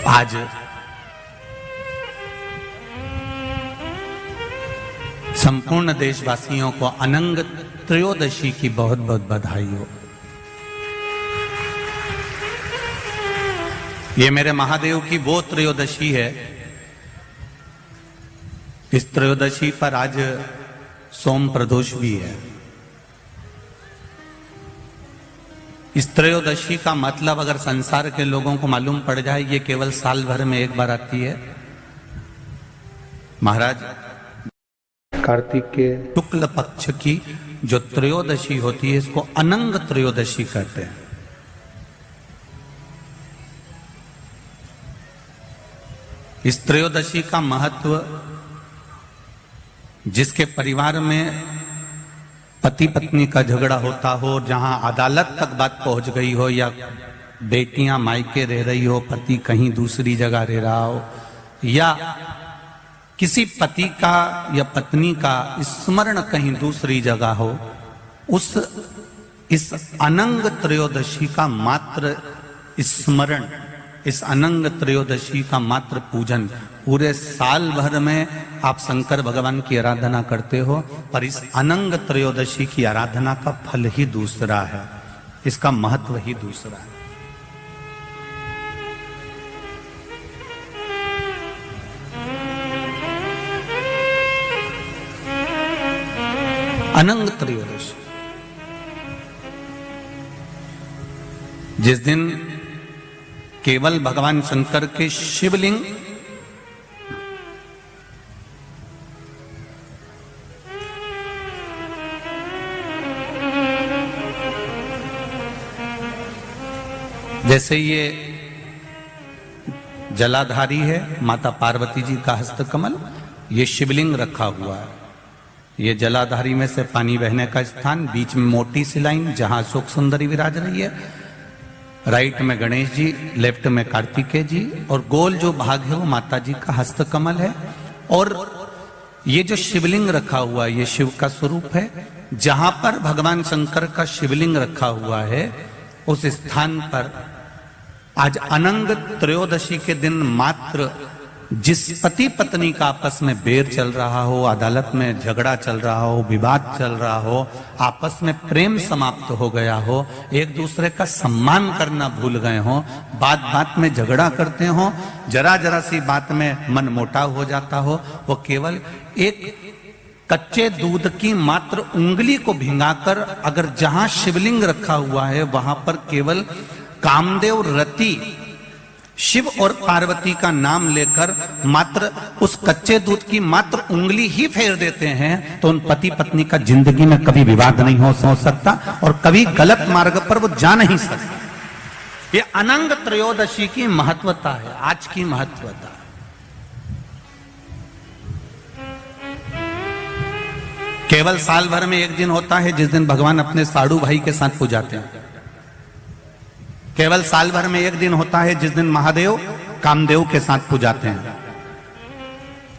आज संपूर्ण देशवासियों को अनंग त्रयोदशी की बहुत बहुत बधाई हो। ये मेरे महादेव की वो त्रयोदशी है। इस त्रयोदशी पर आज सोम प्रदोष भी है। इस त्रयोदशी का मतलब अगर संसार के लोगों को मालूम पड़ जाए, ये केवल साल भर में एक बार आती है। महाराज, कार्तिक के शुक्ल पक्ष की जो त्रयोदशी होती है, इसको अनंग त्रयोदशी कहते हैं। इस त्रयोदशी का महत्व, जिसके परिवार में पति पत्नी का झगड़ा होता हो, जहां अदालत तक बात पहुंच गई हो, या बेटियां मायके रह रही हो, पति कहीं दूसरी जगह रह रहा हो, या किसी पति का या पत्नी का स्मरण कहीं दूसरी जगह हो, इस अनंग त्रयोदशी का मात्र स्मरण, इस अनंग त्रयोदशी का मात्र पूजन, पूरे साल भर में आप शंकर भगवान की आराधना करते हो, पर इस अनंग त्रयोदशी की आराधना का फल ही दूसरा है, इसका महत्व ही दूसरा है। अनंग त्रयोदशी, जिस दिन केवल भगवान शंकर के शिवलिंग जैसे ये जलाधारी है माता पार्वती जी का हस्तकमल, ये शिवलिंग रखा हुआ है। ये जलाधारी में से पानी बहने का स्थान, बीच में मोटी सी लाइन जहां अशोक सुंदरी विराज रही है, राइट में गणेश जी, लेफ्ट में कार्तिकेय जी, और गोल जो भाग है वो माता जी का हस्तकमल है। और ये जो शिवलिंग रखा हुआ है, ये शिव का स्वरूप है। जहां पर भगवान शंकर का शिवलिंग रखा हुआ है, उस स्थान पर आज अनंग त्रयोदशी के दिन मात्र जिस पति पत्नी का आपस में बैर चल रहा हो, अदालत में झगड़ा चल रहा हो, विवाद चल रहा हो, आपस में प्रेम समाप्त हो गया हो, एक दूसरे का सम्मान करना भूल गए हो, बात बात में झगड़ा करते हो, जरा जरा सी बात में मन मोटाव हो जाता हो, वो केवल एक कच्चे दूध की मात्र उंगली को भिंगाकर अगर जहां शिवलिंग रखा हुआ है वहां पर केवल कामदेव रति शिव और पार्वती का नाम लेकर मात्र उस कच्चे दूध की मात्र उंगली ही फेर देते हैं, तो उन पति पत्नी का जिंदगी में कभी विवाद नहीं हो सकता और कभी गलत मार्ग पर वो जा नहीं सकते। ये अनंग त्रयोदशी की महत्वता है, आज की महत्वता। केवल साल भर में एक दिन होता है जिस दिन भगवान अपने साड़ू भाई के साथ पूजाते हैं। केवल साल भर में एक दिन होता है जिस दिन महादेव कामदेव के साथ पूजाते हैं।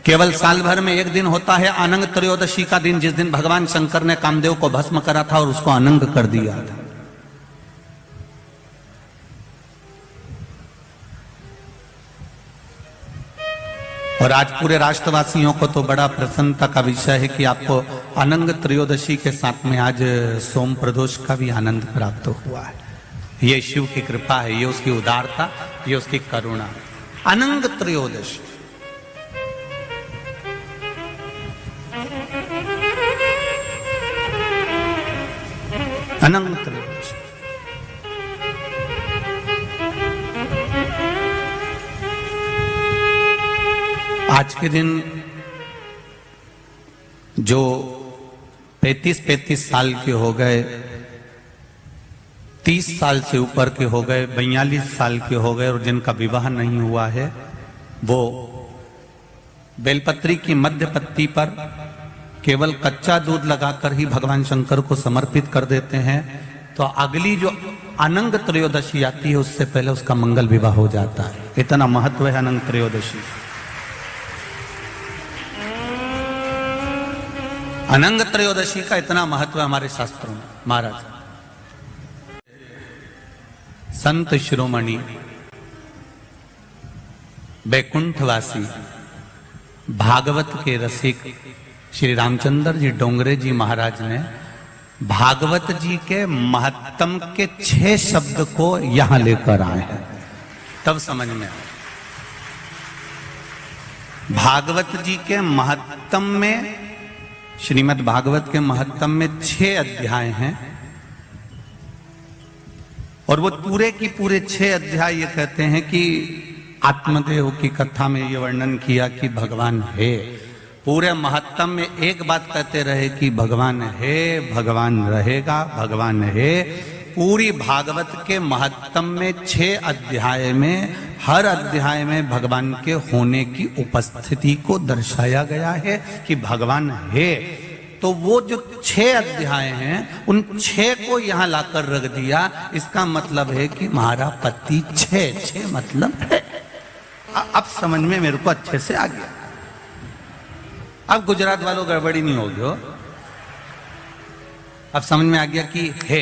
केवल साल भर में एक दिन होता है अनंग त्रयोदशी का दिन, जिस दिन भगवान शंकर ने कामदेव को भस्म करा था और उसको अनंग कर दिया था। और आज पूरे राष्ट्रवासियों को तो बड़ा प्रसन्नता का विषय है कि आपको अनंग त्रयोदशी के साथ में आज सोम प्रदोष का भी आनंद प्राप्त हुआ है। ये शिव की कृपा है, ये उसकी उदारता, ये उसकी करुणा। अनंग त्रयोदशी, अनंग त्रयोदशी, आज के दिन जो 35 साल के हो गए, 30 साल से ऊपर के हो गए, 42 साल के हो गए और जिनका विवाह नहीं हुआ है, वो बेलपत्री की मध्य पत्ती पर केवल कच्चा दूध लगाकर ही भगवान शंकर को समर्पित कर देते हैं। तो अगली जो अनंग त्रयोदशी आती है उससे पहले उसका मंगल विवाह हो जाता है। इतना महत्व है अनंग त्रयोदशी। अनंग त्रयोदशी का इतना महत्व है हमारे शास्त्रों में। महाराज संत शिरोमणि बैकुंठवासी भागवत के रसिक श्री रामचंद्र जी डोंगरे जी महाराज ने भागवत जी के महत्तम के 6 शब्द को यहां लेकर आए हैं, तब समझ में आए। भागवत जी के महत्तम में, श्रीमद् भागवत के महत्तम में 6 अध्याय हैं और वो पूरे की पूरे 6 अध्याय ये कहते हैं कि आत्मदेव की कथा में ये वर्णन किया कि भगवान है। पूरे महत्तम में एक बात कहते रहे कि भगवान है, भगवान रहेगा, भगवान है। पूरी भागवत के महत्तम में 6 अध्याय में हर अध्याय में भगवान के होने की उपस्थिति को दर्शाया गया है कि भगवान है। तो वो जो 6 अध्याय हैं उन 6 को यहां लाकर रख दिया। इसका मतलब है कि हमारा पति 6 मतलब है। अब समझ में मेरे को अच्छे से आ गया। अब गुजरात वालों गड़बड़ी नहीं होगी हो। अब समझ में आ गया कि है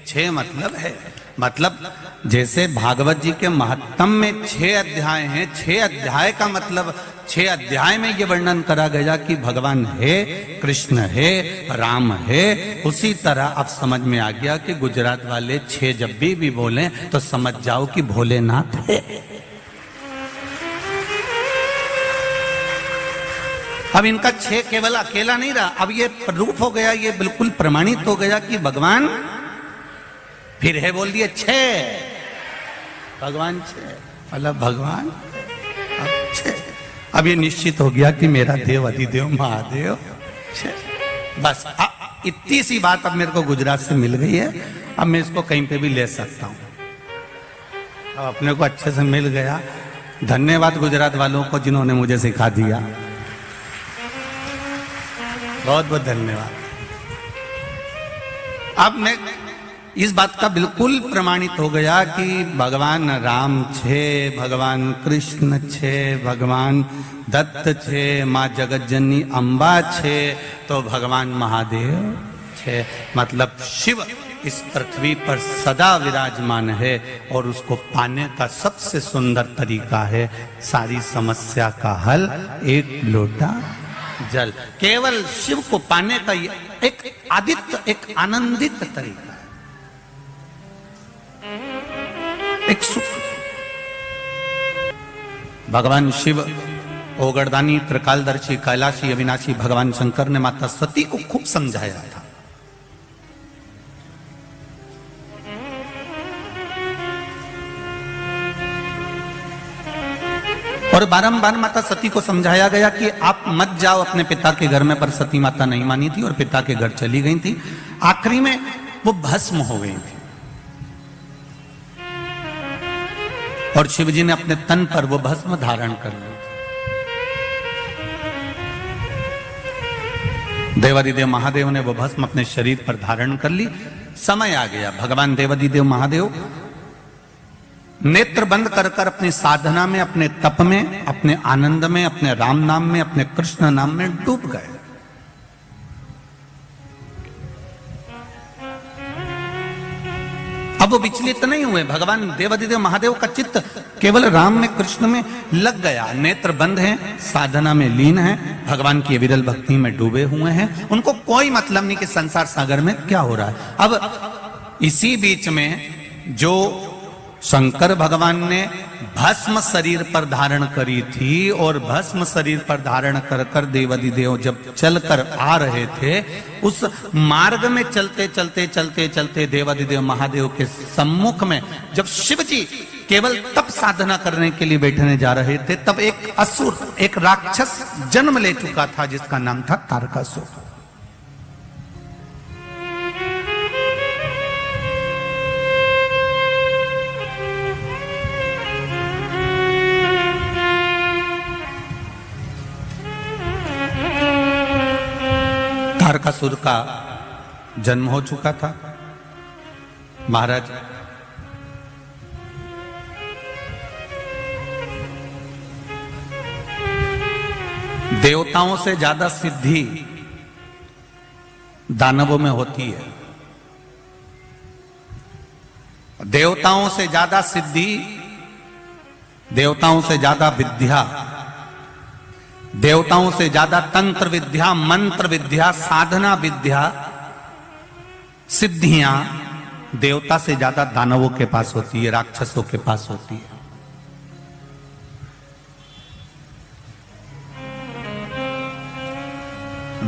6 मतलब है। मतलब जैसे भागवत जी के महत्तम में 6 अध्याय हैं, 6 अध्याय का मतलब 6 अध्याय में ये वर्णन करा गया कि भगवान है, कृष्ण है, राम है। उसी तरह अब समझ में आ गया कि गुजरात वाले 6 जब भी बोले तो समझ जाओ कि भोलेनाथ है। अब इनका 6 केवल अकेला नहीं रहा, अब ये प्रूफ हो गया, ये बिल्कुल प्रमाणित हो गया कि भगवान फिर है, बोल दिए 6 भगवान 6 मतलब भगवान अब 6। अब ये निश्चित हो गया कि मेरा देव अधिदेव महादेव 6। बस इतनी सी बात अब मेरे को गुजरात से मिल गई है। अब मैं इसको कहीं पे भी ले सकता हूं। अब अपने को अच्छे से मिल गया। धन्यवाद गुजरात वालों को जिन्होंने मुझे सिखा दिया, बहुत बहुत धन्यवाद। अब मैं इस बात का बिल्कुल प्रमाणित हो गया कि भगवान राम 6, भगवान कृष्ण 6, भगवान दत्त 6, माँ जगतजननी अम्बा 6, तो भगवान महादेव 6। मतलब शिव इस पृथ्वी पर सदा विराजमान है और उसको पाने का सबसे सुंदर तरीका है सारी समस्या का हल, एक लोटा जल। केवल शिव को पाने का एक आदित्य, एक आनंदित तरीका, एक सुख। भगवान शिव ओगरदानी, त्रिकालदर्शी, कैलाशी, अविनाशी भगवान शंकर ने माता सती को खूब समझाया था। और बारंबार माता सती को समझाया गया कि आप मत जाओ अपने पिता के घर में, पर सती माता नहीं मानी थी और पिता के घर चली गई थी। आखिरी में वो भस्म हो गई थी और शिवजी ने अपने तन पर वो भस्म धारण कर ली। देवादिदेव महादेव ने वो भस्म अपने शरीर पर धारण कर ली। समय आ गया, भगवान देवादिदेव महादेव नेत्र बंद कर कर अपनी साधना में, अपने तप में, अपने आनंद में, अपने राम नाम में, अपने कृष्ण नाम में डूब गए। अब वो विचलित नहीं हुए। भगवान देवादिदेव महादेव का चित्त केवल राम में, कृष्ण में लग गया। नेत्र बंद हैं, साधना में लीन हैं, भगवान की विरल भक्ति में डूबे हुए हैं। उनको कोई मतलब नहीं कि संसार सागर में क्या हो रहा है। अब इसी बीच में जो शंकर भगवान ने भस्म शरीर पर धारण करी थी और भस्म शरीर पर धारण कर कर देवादिदेव जब चलकर आ रहे थे, उस मार्ग में चलते चलते चलते चलते देवादिदेव महादेव के सम्मुख में जब शिव जी केवल तप साधना करने के लिए बैठने जा रहे थे, तब एक असुर, एक राक्षस जन्म ले चुका था जिसका नाम था तारकासुर। तारकासुर का जन्म हो चुका था। महाराज देवताओं से ज्यादा सिद्धि दानवों में होती है। देवताओं से ज्यादा सिद्धि देवताओं से ज्यादा विद्या, देवताओं से ज्यादा तंत्र विद्या, मंत्र विद्या, साधना विद्या, सिद्धियां देवता से ज्यादा दानवों के पास होती है, राक्षसों के पास होती है।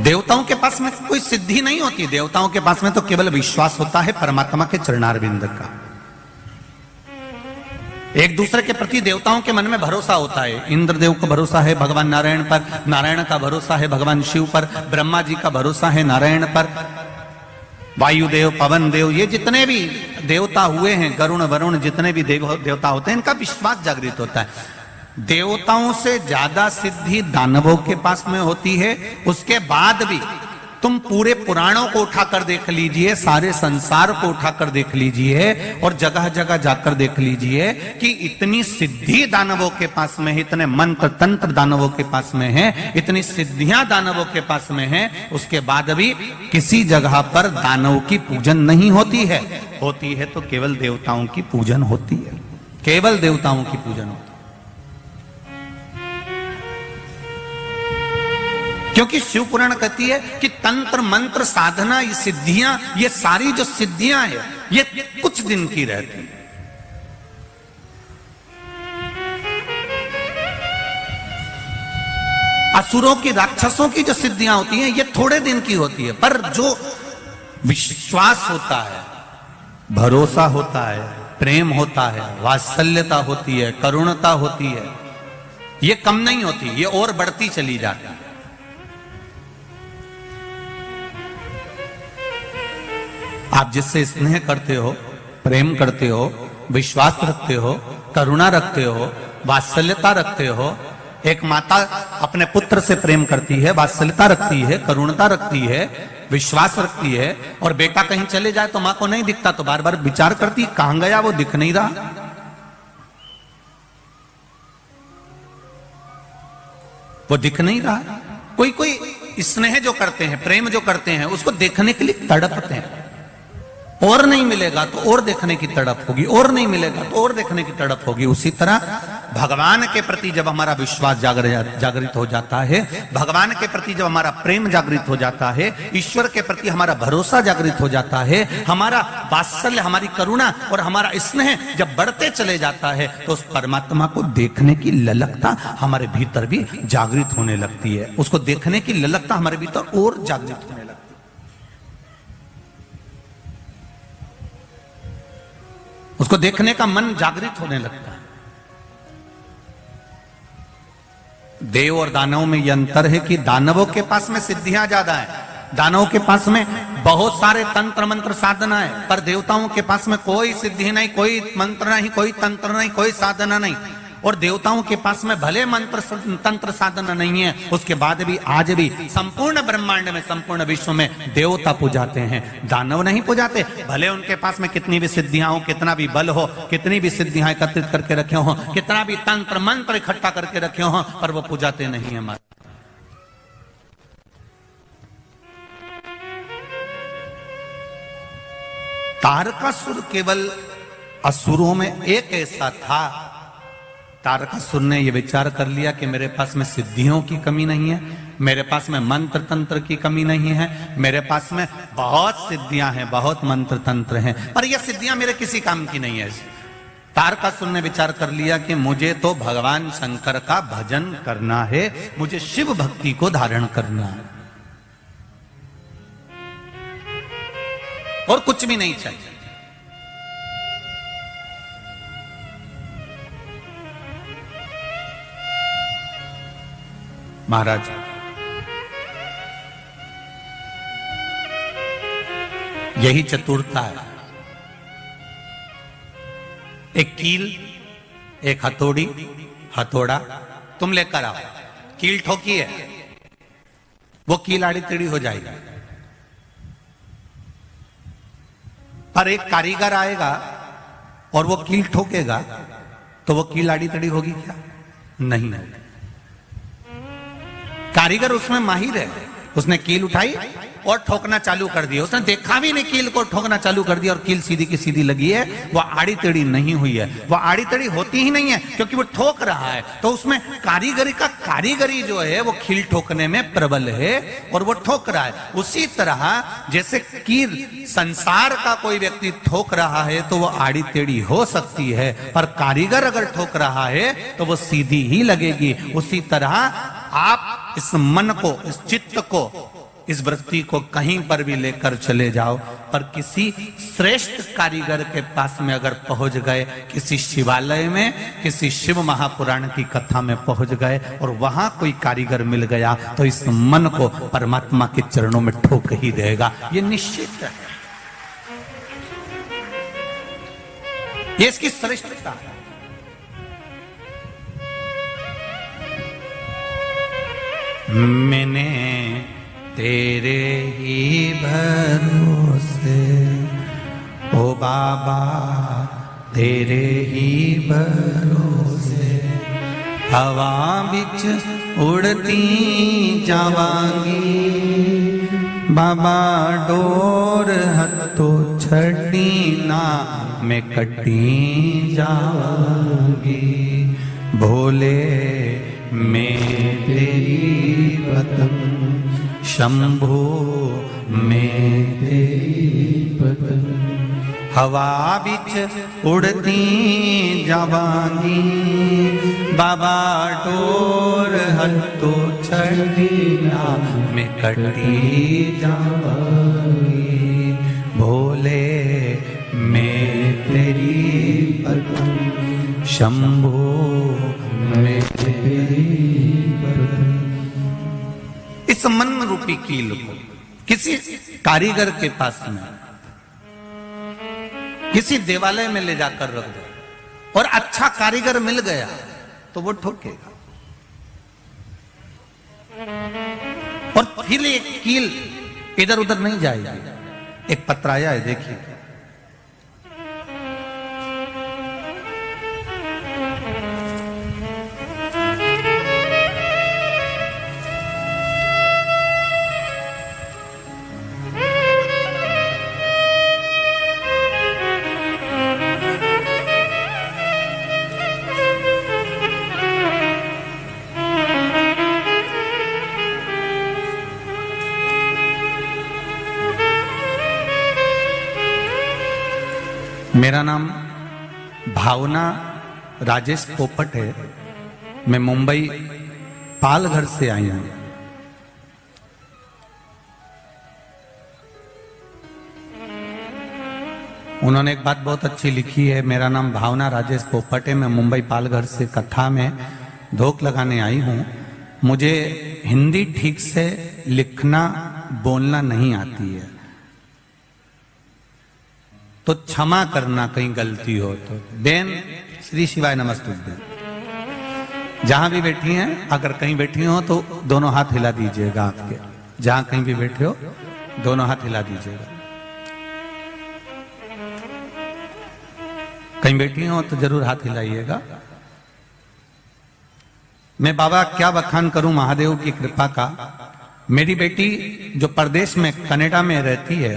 देवताओं के पास में कोई सिद्धि नहीं होती, देवताओं के पास में तो केवल विश्वास होता है परमात्मा के चरणारविंद का। एक दूसरे के प्रति देवताओं के मन में भरोसा होता है। इंद्रदेव को भरोसा है भगवान नारायण पर, नारायण का भरोसा है भगवान शिव पर, ब्रह्मा जी का भरोसा है नारायण पर, वायुदेव, पवन देव, ये जितने भी देवता हुए हैं, गरुण वरुण, जितने भी देवता होते हैं, इनका विश्वास जागृत होता है। देवताओं से ज्यादा सिद्धि दानवों के पास में होती है। उसके बाद भी तुम पूरे पुराणों को उठाकर देख लीजिए, सारे संसार को उठाकर देख लीजिए और जगह जगह जाकर देख लीजिए कि इतनी सिद्धि दानवों के पास में है, इतने मंत्र तंत्र दानवों के पास में है, इतनी सिद्धियां दानवों के पास में है, उसके बाद भी किसी जगह पर दानव की पूजन नहीं होती है। होती है तो केवल देवताओं की पूजन होती है, केवल देवताओं की पूजन होती है। क्योंकि शिव पुराण कहती है कि तंत्र मंत्र साधना, ये सिद्धियां, ये सारी जो सिद्धियां है, ये कुछ दिन की रहती है। असुरों की, राक्षसों की जो सिद्धियां होती हैं, ये थोड़े दिन की होती है। पर जो विश्वास होता है, भरोसा होता है, प्रेम होता है, वात्सल्यता होती है, करुणता होती है, ये कम नहीं होती, ये और बढ़ती चली जाती है। आप जिससे स्नेह करते हो, प्रेम करते हो, विश्वास रखते हो, करुणा रखते हो, वात्सल्यता रखते हो। एक माता अपने पुत्र से प्रेम करती है, वात्सल्यता रखती है, करुणता रखती है, विश्वास रखती है, और बेटा कहीं चले जाए तो मां को नहीं दिखता तो बार बार विचार करती, कहां गया वो, दिख नहीं रहा। वो दिख नहीं रहा। कोई कोई स्नेह जो करते हैं, प्रेम जो करते हैं, उसको देखने के लिए तड़पते हैं। और नहीं मिलेगा तो और देखने की तड़प होगी, और नहीं मिलेगा तो और देखने की तड़प होगी। उसी तरह भगवान के प्रति जब हमारा विश्वास जागृत हो जाता है, भगवान के प्रति जब हमारा प्रेम जागृत हो जाता है, ईश्वर के प्रति हमारा भरोसा जागृत हो जाता है, हमारा वात्सल्य, हमारी करुणा और हमारा स्नेह जब बढ़ते चले जाता है, तो उस परमात्मा को देखने की ललकता हमारे भीतर भी जागृत होने लगती है। उसको देखने की ललकता हमारे भीतर और जागृत होने लगती है। उसको देखने का मन जागृत होने लगता है। देव और दानवों में यह अंतर है कि दानवों के पास में सिद्धियां ज्यादा है, दानवों के पास में बहुत सारे तंत्र मंत्र साधना है, पर देवताओं के पास में कोई सिद्धि नहीं, कोई मंत्र नहीं, कोई तंत्र नहीं, कोई साधना नहीं। और देवताओं के पास में भले मंत्र तंत्र साधना नहीं है, उसके बाद भी आज भी संपूर्ण ब्रह्मांड में, संपूर्ण विश्व में देवता पूजाते हैं, दानव नहीं पूजाते। भले उनके पास में कितनी भी सिद्धियां हो, कितना भी बल हो, कितनी भी सिद्धियां एकत्रित करके रखे हो, कितना भी तंत्र मंत्र इकट्ठा करके रखे हो, पर वो पूजाते नहीं है। तारकासुर केवल असुरों में एक ऐसा था, तारकासुर ने यह विचार कर लिया कि मेरे पास में सिद्धियों की कमी नहीं है, मेरे पास में मंत्र तंत्र की कमी नहीं है, मेरे पास में बहुत सिद्धियां हैं, बहुत मंत्र तंत्र हैं, पर यह सिद्धियां मेरे किसी काम की नहीं है। तारकासुर ने विचार कर लिया कि मुझे तो भगवान शंकर का भजन करना है, मुझे शिव भक्ति को धारण करना है, और कुछ भी नहीं चाहिए। महाराज, यही चतुरता है। एक कील, एक हथौड़ी, हथौड़ा तुम लेकर आओ, कील ठोकी है, वो कील आड़ी टेढ़ी हो जाएगी। पर एक कारीगर आएगा और वो कील ठोकेगा तो वो कील आड़ी टेढ़ी होगी क्या? नहीं। कारीगर उसमें माहिर है, उसने कील उठाई और ठोकना चालू कर दिया। उसने देखा भी नहीं कील को, ठोकना चालू कर दिया और कील सीधी की सीधी लगी है, वो आड़ी टेढ़ी नहीं हुई है। वो आड़ी टेढ़ी होती ही नहीं है क्योंकि वो ठोक रहा है। तो उसमें कारीगरी जो है वो कील ठोकने में प्रबल है और वो ठोक रहा है। उसी तरह जैसे कील संसार का कोई व्यक्ति ठोक रहा है तो वो आड़ी टेढ़ी हो सकती है, पर कारीगर अगर ठोक रहा है तो वो सीधी ही लगेगी। उसी तरह आप इस मन को, इस चित्त को, इस वृत्ति को कहीं पर भी लेकर चले जाओ, पर किसी श्रेष्ठ कारीगर के पास में अगर पहुंच गए, किसी शिवालय में, किसी शिव महापुराण की कथा में पहुंच गए और वहां कोई कारीगर मिल गया तो इस मन को परमात्मा के चरणों में ठोक ही देगा, ये निश्चित है। ये इसकी श्रेष्ठता है। मैंने तेरे ही भरोसे ओ बाबा, तेरे ही भरोसे हवा बिच उड़ती जावांगी, बाबा डोर हथों छड़ी ना मैं कटी जावांगी। भोले मैं तेरी पतंग, शंभो मैं तेरी पतंग, हवा बिच उड़ती जावांगी, बाबा डोर हथों छड़ी ना मैं कटी जावांगी। भोले मैं तेरी पतंग, शंभो मैं तेरी पतंग। इस मन रूपी कील को किसी कारीगर के पास में, किसी देवालय में ले जाकर रख दो और अच्छा कारीगर मिल गया तो वो ठोकेगा। और फिर ये कील इधर उधर नहीं जाएगी। एक पत्राया है, देखिए, मेरा नाम भावना राजेश पोपट है। मैं मुंबई पालघर से आई हूं। उन्होंने एक बात बहुत अच्छी लिखी है, मेरा नाम भावना राजेश पोपट है, मैं मुंबई पालघर से कथा में धोख लगाने आई हूं। मुझे हिंदी ठीक से लिखना बोलना नहीं आती है, तो क्षमा करना कहीं गलती हो तो। बेन, श्री शिवाय नमस्तुभ्यं। जहां भी बैठी हैं, अगर कहीं बैठी हो तो दोनों हाथ हिला दीजिएगा। आपके जहां कहीं भी बैठे हो दोनों हाथ हिला दीजिएगा। कहीं बैठी हो तो जरूर हाथ हिलाइएगा। मैं बाबा क्या बखान करूं महादेव की कृपा का। मेरी बेटी जो परदेश में कनाडा में रहती है,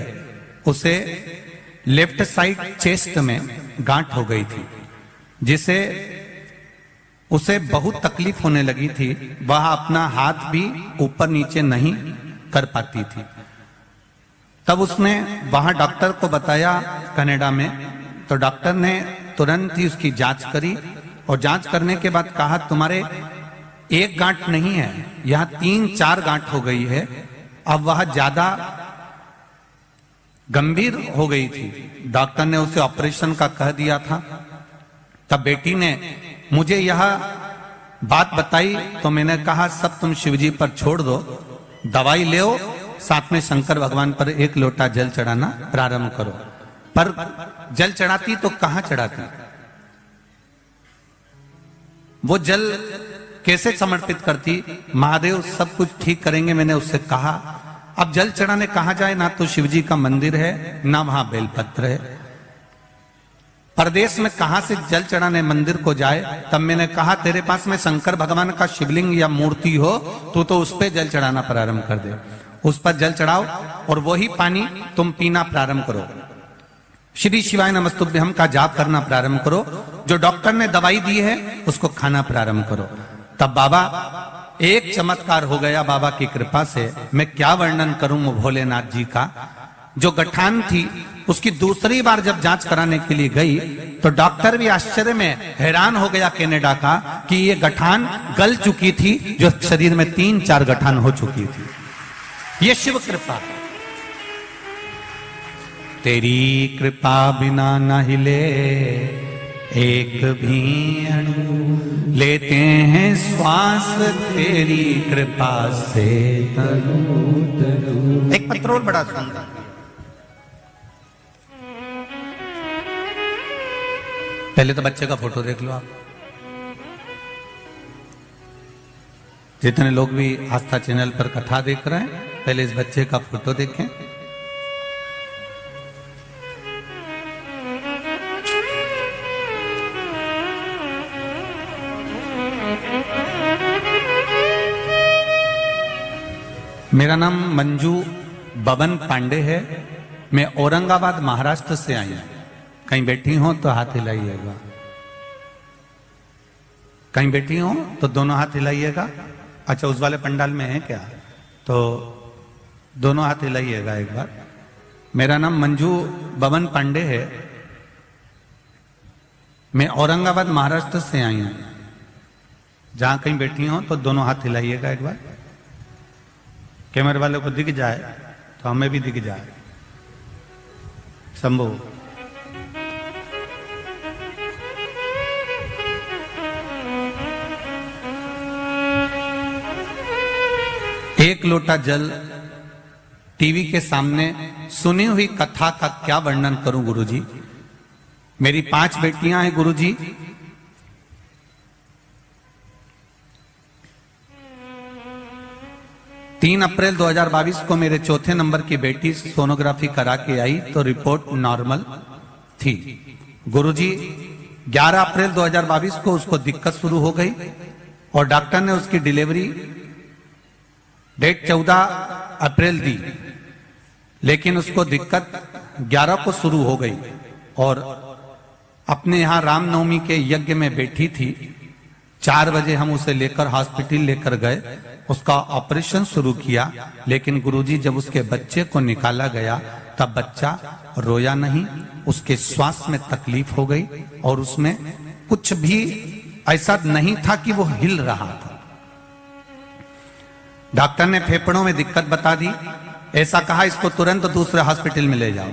उसे लेफ्ट साइड चेस्ट में गांठ हो गई थी, जिसे उसे बहुत तकलीफ होने लगी थी। वह अपना हाथ भी ऊपर नीचे नहीं कर पाती थी। तब उसने वहां डॉक्टर को बताया कनाडा में, तो डॉक्टर ने तुरंत ही उसकी जांच करी और जांच करने के बाद कहा तुम्हारे एक गांठ नहीं है, यहां 3-4 गांठ हो गई है। अब वह ज्यादा गंभीर हो गई थी। डॉक्टर ने उसे ऑपरेशन का कह दिया था। तब बेटी ने मुझे यह बात बताई तो मैंने कहा सब तुम शिवजी पर छोड़ दो, दवाई ले, साथ में शंकर भगवान पर 1 लोटा जल चढ़ाना प्रारंभ करो। पर जल चढ़ाती तो कहां चढ़ाती, वो जल कैसे समर्पित करती। महादेव सब कुछ ठीक करेंगे, मैंने उससे कहा। अब जल चढ़ाने कहां जाए, ना तो शिवजी का मंदिर है ना वहां बेलपत्र है। परदेश में कहां से जल चढ़ाने मंदिर को जाए। तब मैंने कहा तेरे पास में शंकर भगवान का शिवलिंग या मूर्ति हो तो उस पे जल चढ़ाना प्रारंभ कर दे। उस पर जल चढ़ाओ और वही पानी तुम पीना प्रारंभ करो। श्री शिवाय नमस्तुभ्यम का जाप करना प्रारंभ करो। जो डॉक्टर ने दवाई दी है उसको खाना प्रारंभ करो। तब बाबा, एक चमत्कार हो गया बाबा की कृपा से। मैं क्या वर्णन करूं भोलेनाथ जी का। जो गठान थी उसकी दूसरी बार जब जांच कराने के लिए गई तो डॉक्टर भी आश्चर्य में हैरान हो गया कनाडा का कि ये गठान गल चुकी थी, जो शरीर में 3-4 गठान हो चुकी थी। ये शिव कृपा। तेरी कृपा बिना न हिले एक भी अणु, लेते हैं श्वास तेरी कृपा से तनु तनु। एक पत्रोल बड़ा सुंदर। पहले तो बच्चे का फोटो देख लो आप। जितने लोग भी आस्था चैनल पर कथा देख रहे हैं, पहले इस बच्चे का फोटो देखें। मेरा नाम मंजू बबन पांडे है। मैं औरंगाबाद महाराष्ट्र से आई हूं। कहीं बैठी हो तो हाथ हिलाइएगा। कहीं बैठी हो तो दोनों हाथ हिलाइएगा। अच्छा, उस वाले पंडाल में है क्या? तो दोनों हाथ हिलाइएगा एक बार। मेरा नाम मंजू बबन पांडे है। मैं औरंगाबाद महाराष्ट्र से आई हूं। जहां कहीं बैठी हो तो दोनों हाथ हिलाइएगा एक बार। कैमरे वाले को दिख जाए तो हमें भी दिख जाए। शंभू, एक लोटा जल टीवी के सामने सुनी हुई कथा का क्या वर्णन करूं गुरुजी। मेरी 5 बेटियां हैं गुरुजी। तीन अप्रैल 2022 को मेरे चौथे नंबर की बेटी सोनोग्राफी करा के आई तो रिपोर्ट नॉर्मल थी। गुरुजी 11 अप्रैल 2022 को उसको दिक्कत शुरू हो गई और डॉक्टर ने उसकी डिलीवरी डेट 14 अप्रैल दी, लेकिन उसको दिक्कत 11 को शुरू हो गई और अपने यहां रामनवमी के यज्ञ में बैठी थी। 4 बजे हम उसे लेकर हॉस्पिटल लेकर गए, उसका ऑपरेशन शुरू किया। लेकिन गुरुजी जब उसके बच्चे को निकाला गया तब बच्चा रोया नहीं, उसके श्वास में तकलीफ हो गई और उसमें कुछ भी ऐसा नहीं था कि वो हिल रहा था। डॉक्टर ने फेफड़ों में दिक्कत बता दी। ऐसा कहा इसको तुरंत दूसरे हॉस्पिटल में ले जाओ।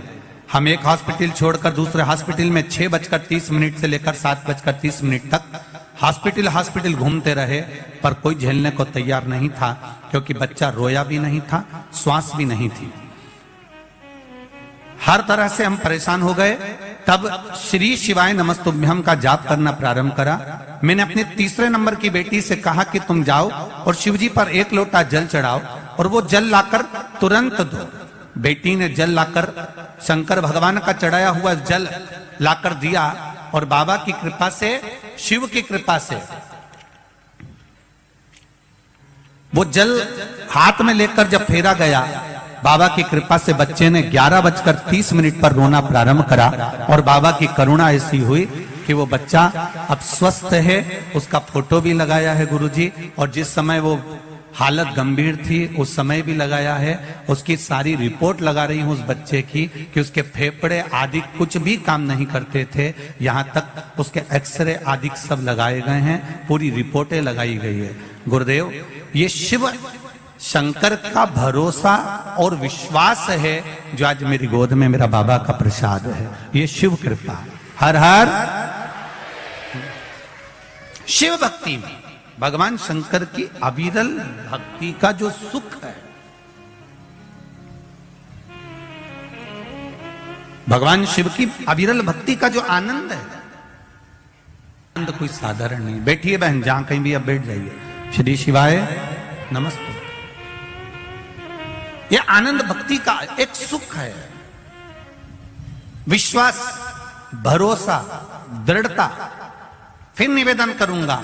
हम एक हॉस्पिटल छोड़कर दूसरे हॉस्पिटल में 6:30 से लेकर 7:30 तक हॉस्पिटल घूमते रहे, पर कोई झेलने को तैयार नहीं था, क्योंकि बच्चा रोया भी नहीं था, श्वास भी नहीं थी। हर तरह से हम परेशान हो गए। तब श्री शिवाय नमस्तुभ्यम का जाप करना प्रारंभ करा। मैंने अपने तीसरे नंबर की बेटी से कहा कि तुम जाओ और शिवजी पर 1 लोटा जल चढ़ाओ और वो जल लाकर तुरंत दो। बेटी ने जल लाकर शंकर भगवान का चढ़ाया हुआ जल लाकर दिया और बाबा की कृपा से, शिव की कृपा से वो जल हाथ में लेकर जब फेरा गया, बाबा की कृपा से बच्चे ने 11:30 पर रोना प्रारंभ करा और बाबा की करुणा ऐसी हुई कि वो बच्चा अब स्वस्थ है। उसका फोटो भी लगाया है गुरुजी, और जिस समय वो हालत गंभीर थी उस समय भी लगाया है। उसकी सारी रिपोर्ट लगा रही हूं उस बच्चे की कि उसके फेफड़े आदि कुछ भी काम नहीं करते थे, यहां तक उसके एक्सरे आदि सब लगाए गए हैं, पूरी रिपोर्टें लगाई गई है। गुरुदेव, ये शिव शंकर का भरोसा और विश्वास है जो आज मेरी गोद में मेरा बाबा का प्रसाद है। ये शिव कृपा। हर हर शिव भक्ति में भगवान शंकर की अविरल भक्ति का जो सुख है, भगवान शिव की अविरल भक्ति का जो आनंद है, आनंद कोई साधारण नहीं। बैठिए बहन, जहां कहीं भी अब बैठ जाइए। श्री शिवाय नमस्ते। यह आनंद भक्ति का एक सुख है, विश्वास, भरोसा, दृढ़ता। फिर निवेदन करूंगा,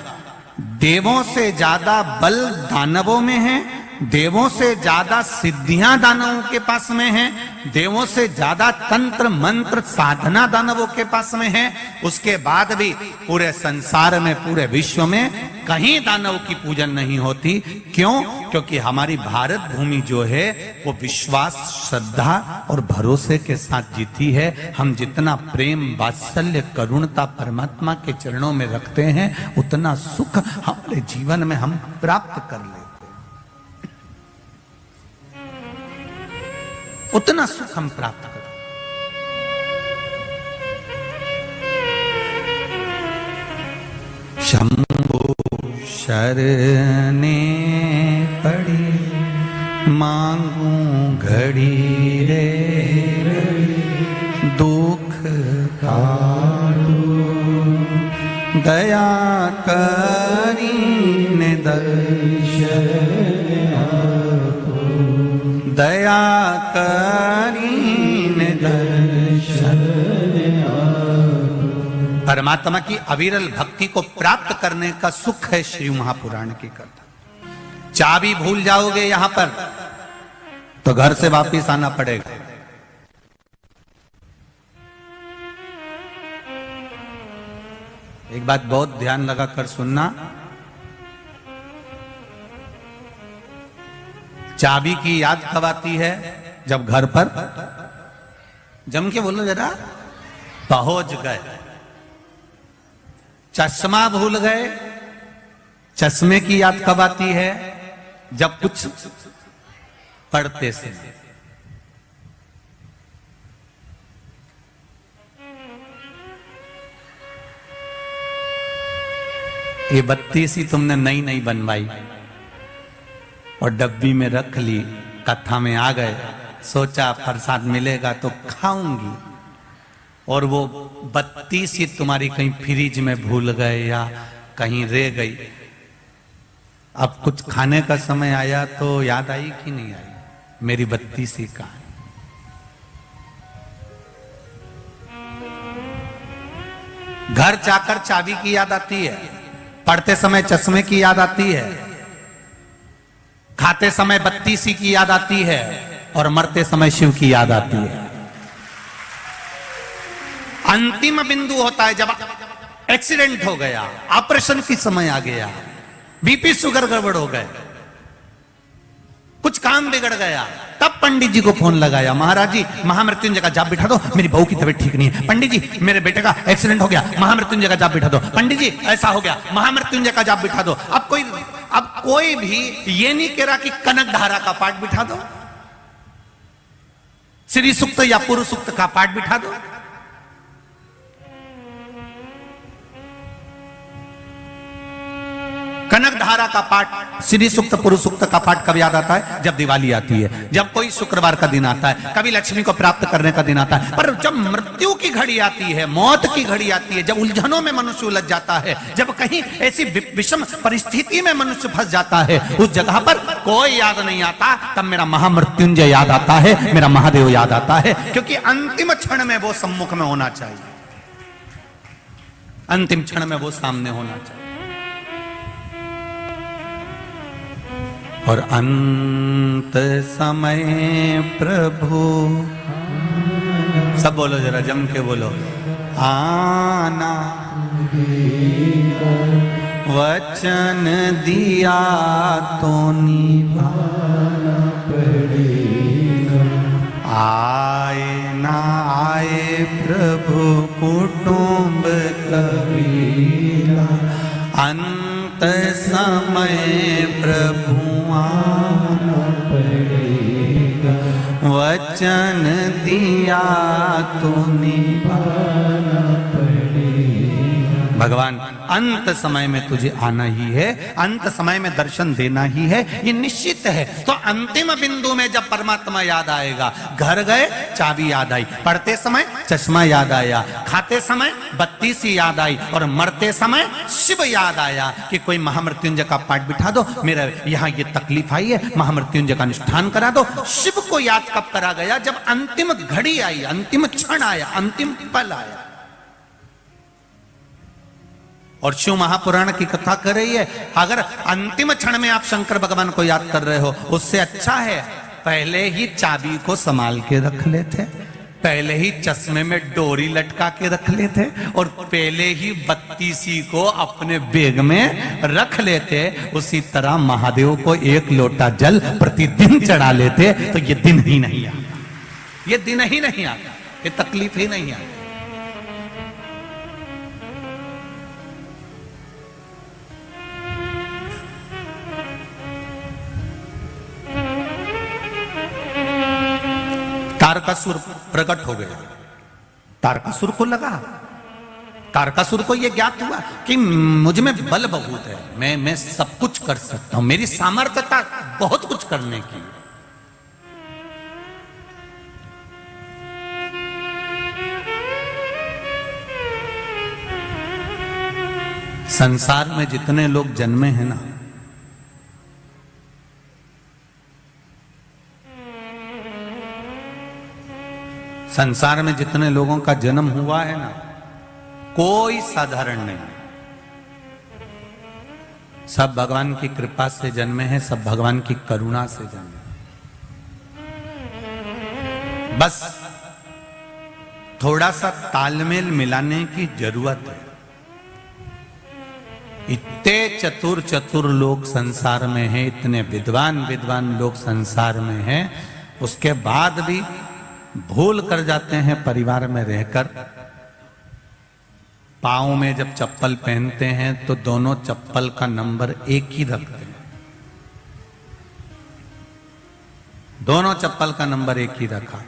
देवों से ज्यादा बल दानवों में है देवों से ज्यादा सिद्धियां दानवों के पास में हैं, देवों से ज्यादा तंत्र मंत्र साधना दानवों के पास में है। उसके बाद भी पूरे संसार में, पूरे विश्व में कहीं दानव की पूजन नहीं होती। क्यों? क्योंकि हमारी भारत भूमि जो है वो विश्वास, श्रद्धा और भरोसे के साथ जीती है। हम जितना प्रेम, वात्सल्य, करुणता परमात्मा के चरणों में रखते हैं, उतना सुख हमारे जीवन में हम प्राप्त कर लेते हैं, उतना सुख हम प्राप्त करते। शंभो शरणे पड़ी मांगू घड़ी रे, दुख काटू दया करीने दर्शन, दया करीने दर्शन। परमात्मा की अविरल भक्ति को प्राप्त करने का सुख है श्री महापुराण की कथा। चाबी भूल जाओगे यहां पर तो घर से वापिस आना पड़ेगा। एक बात बहुत ध्यान लगाकर सुनना, चाबी की याद कब आती है? जब घर पर, जम के बोलो जरा, पहुंच गए। चश्मा भूल गए, चश्मे की याद कब आती है? जब कुछ पढ़ते से। ये बत्ती सी तुमने नई नई बनवाई और डब्बी में रख ली, कथा में आ गए, सोचा प्रसाद मिलेगा तो खाऊंगी, और वो बत्ती सी तुम्हारी कहीं फ्रिज में भूल गए या कहीं रह गई। अब कुछ खाने का समय आया तो याद आई कि नहीं आई? मेरी बत्ती सी कहां है? घर जाकर चाबी की याद आती है, पढ़ते समय चश्मे की याद आती है, खाते समय बत्ती सी की याद आती है, और मरते समय शिव की याद आती है। अंतिम बिंदु होता है जब एक्सीडेंट हो गया, ऑपरेशन की समय आ गया, बीपी शुगर गड़बड़ हो गए, कुछ काम बिगड़ गया, तब पंडित जी को फोन लगाया, महाराज जी महामृत्युंजय का जाप बिठा दो, मेरी बहू की तबीयत ठीक नहीं है। पंडित जी मेरे बेटे का एक्सीडेंट हो गया, महामृत्युंजय का जाप बिठा दो। पंडित जी ऐसा हो गया, महामृत्युंजय का जाप बिठा दो। अब कोई भी ये नहीं कह रहा कि कनक धारा का पाठ बिठा दो, श्री सूक्त या पुरुष सूक्त का पाठ बिठा दो। कनक धारा का पाठ, श्री सूक्त, पुरुष सूक्त का पाठ कब याद आता है? जब दिवाली आती है, जब कोई शुक्रवार का दिन आता है, कभी लक्ष्मी को प्राप्त करने का दिन आता है। पर जब मृत्यु की घड़ी आती है, मौत की घड़ी आती है, जब उलझनों में मनुष्य उलझ जाता है, जब कहीं ऐसी विषम परिस्थिति में मनुष्य फंस जाता है, उस जगह पर कोई याद नहीं आता, तब मेरा महामृत्युंजय याद आता है, मेरा महादेव याद आता है। क्योंकि अंतिम क्षण में वो सम्मुख में होना चाहिए, अंतिम क्षण में वो सामने होना चाहिए। और अंत समय प्रभु, सब बोलो जरा जम के बोलो, आना वचन दिया तो निभाना पड़ेगा। आए ना आए प्रभु कुटुंब कबीरा, अंत समय प्रभु आना पड़ेगा। वचन दिया तो निभाना पड़ेगा। भगवान अंत समय में तुझे आना ही है, अंत समय में दर्शन देना ही है, ये निश्चित है। तो अंतिम बिंदु में जब परमात्मा याद आएगा, घर गए चाबी याद आई, पढ़ते समय चश्मा याद आया, खाते समय बत्ती सी याद आई, और मरते समय शिव याद आया कि कोई महामृत्युंजय का पाठ बिठा दो, मेरा यहाँ ये तकलीफ आई है, महामृत्युंजय का अनुष्ठान करा दो। शिव को याद कब करा गया? जब अंतिम घड़ी आई, अंतिम क्षण आया, अंतिम पल आया। और शिव महापुराण की कथा कर रही है। अगर अंतिम क्षण में आप शंकर भगवान को याद कर रहे हो, उससे अच्छा है पहले ही चाबी को संभाल के रख लेते, पहले ही चश्मे में डोरी लटका के रख लेते, और पहले ही बत्तीसी को अपने बैग में रख लेते। उसी तरह महादेव को एक लोटा जल प्रतिदिन चढ़ा लेते, तो ये दिन ही नहीं आता, ये दिन ही नहीं आता, ये तकलीफ ही नहीं आती। तारकासुर प्रकट हो गया। तारकासुर को लगा, तारकासुर को यह ज्ञात हुआ कि मुझ में बल बहुत है, मैं सब कुछ कर सकता हूं, मेरी सामर्थ्यता बहुत कुछ करने की। संसार में जितने लोग जन्मे हैं ना, संसार में जितने लोगों का जन्म हुआ है ना, कोई साधारण नहीं, सब भगवान की कृपा से जन्मे हैं, सब भगवान की करुणा से जन्मे। बस थोड़ा सा तालमेल मिलाने की जरूरत है। इतने चतुर चतुर लोग संसार में हैं, इतने विद्वान विद्वान लोग संसार में हैं, उसके बाद भी भूल कर जाते हैं परिवार में रहकर। पाँव में जब चप्पल पहनते हैं तो दोनों चप्पल का नंबर एक ही रखते हैं, दोनों चप्पल का नंबर एक ही रखा।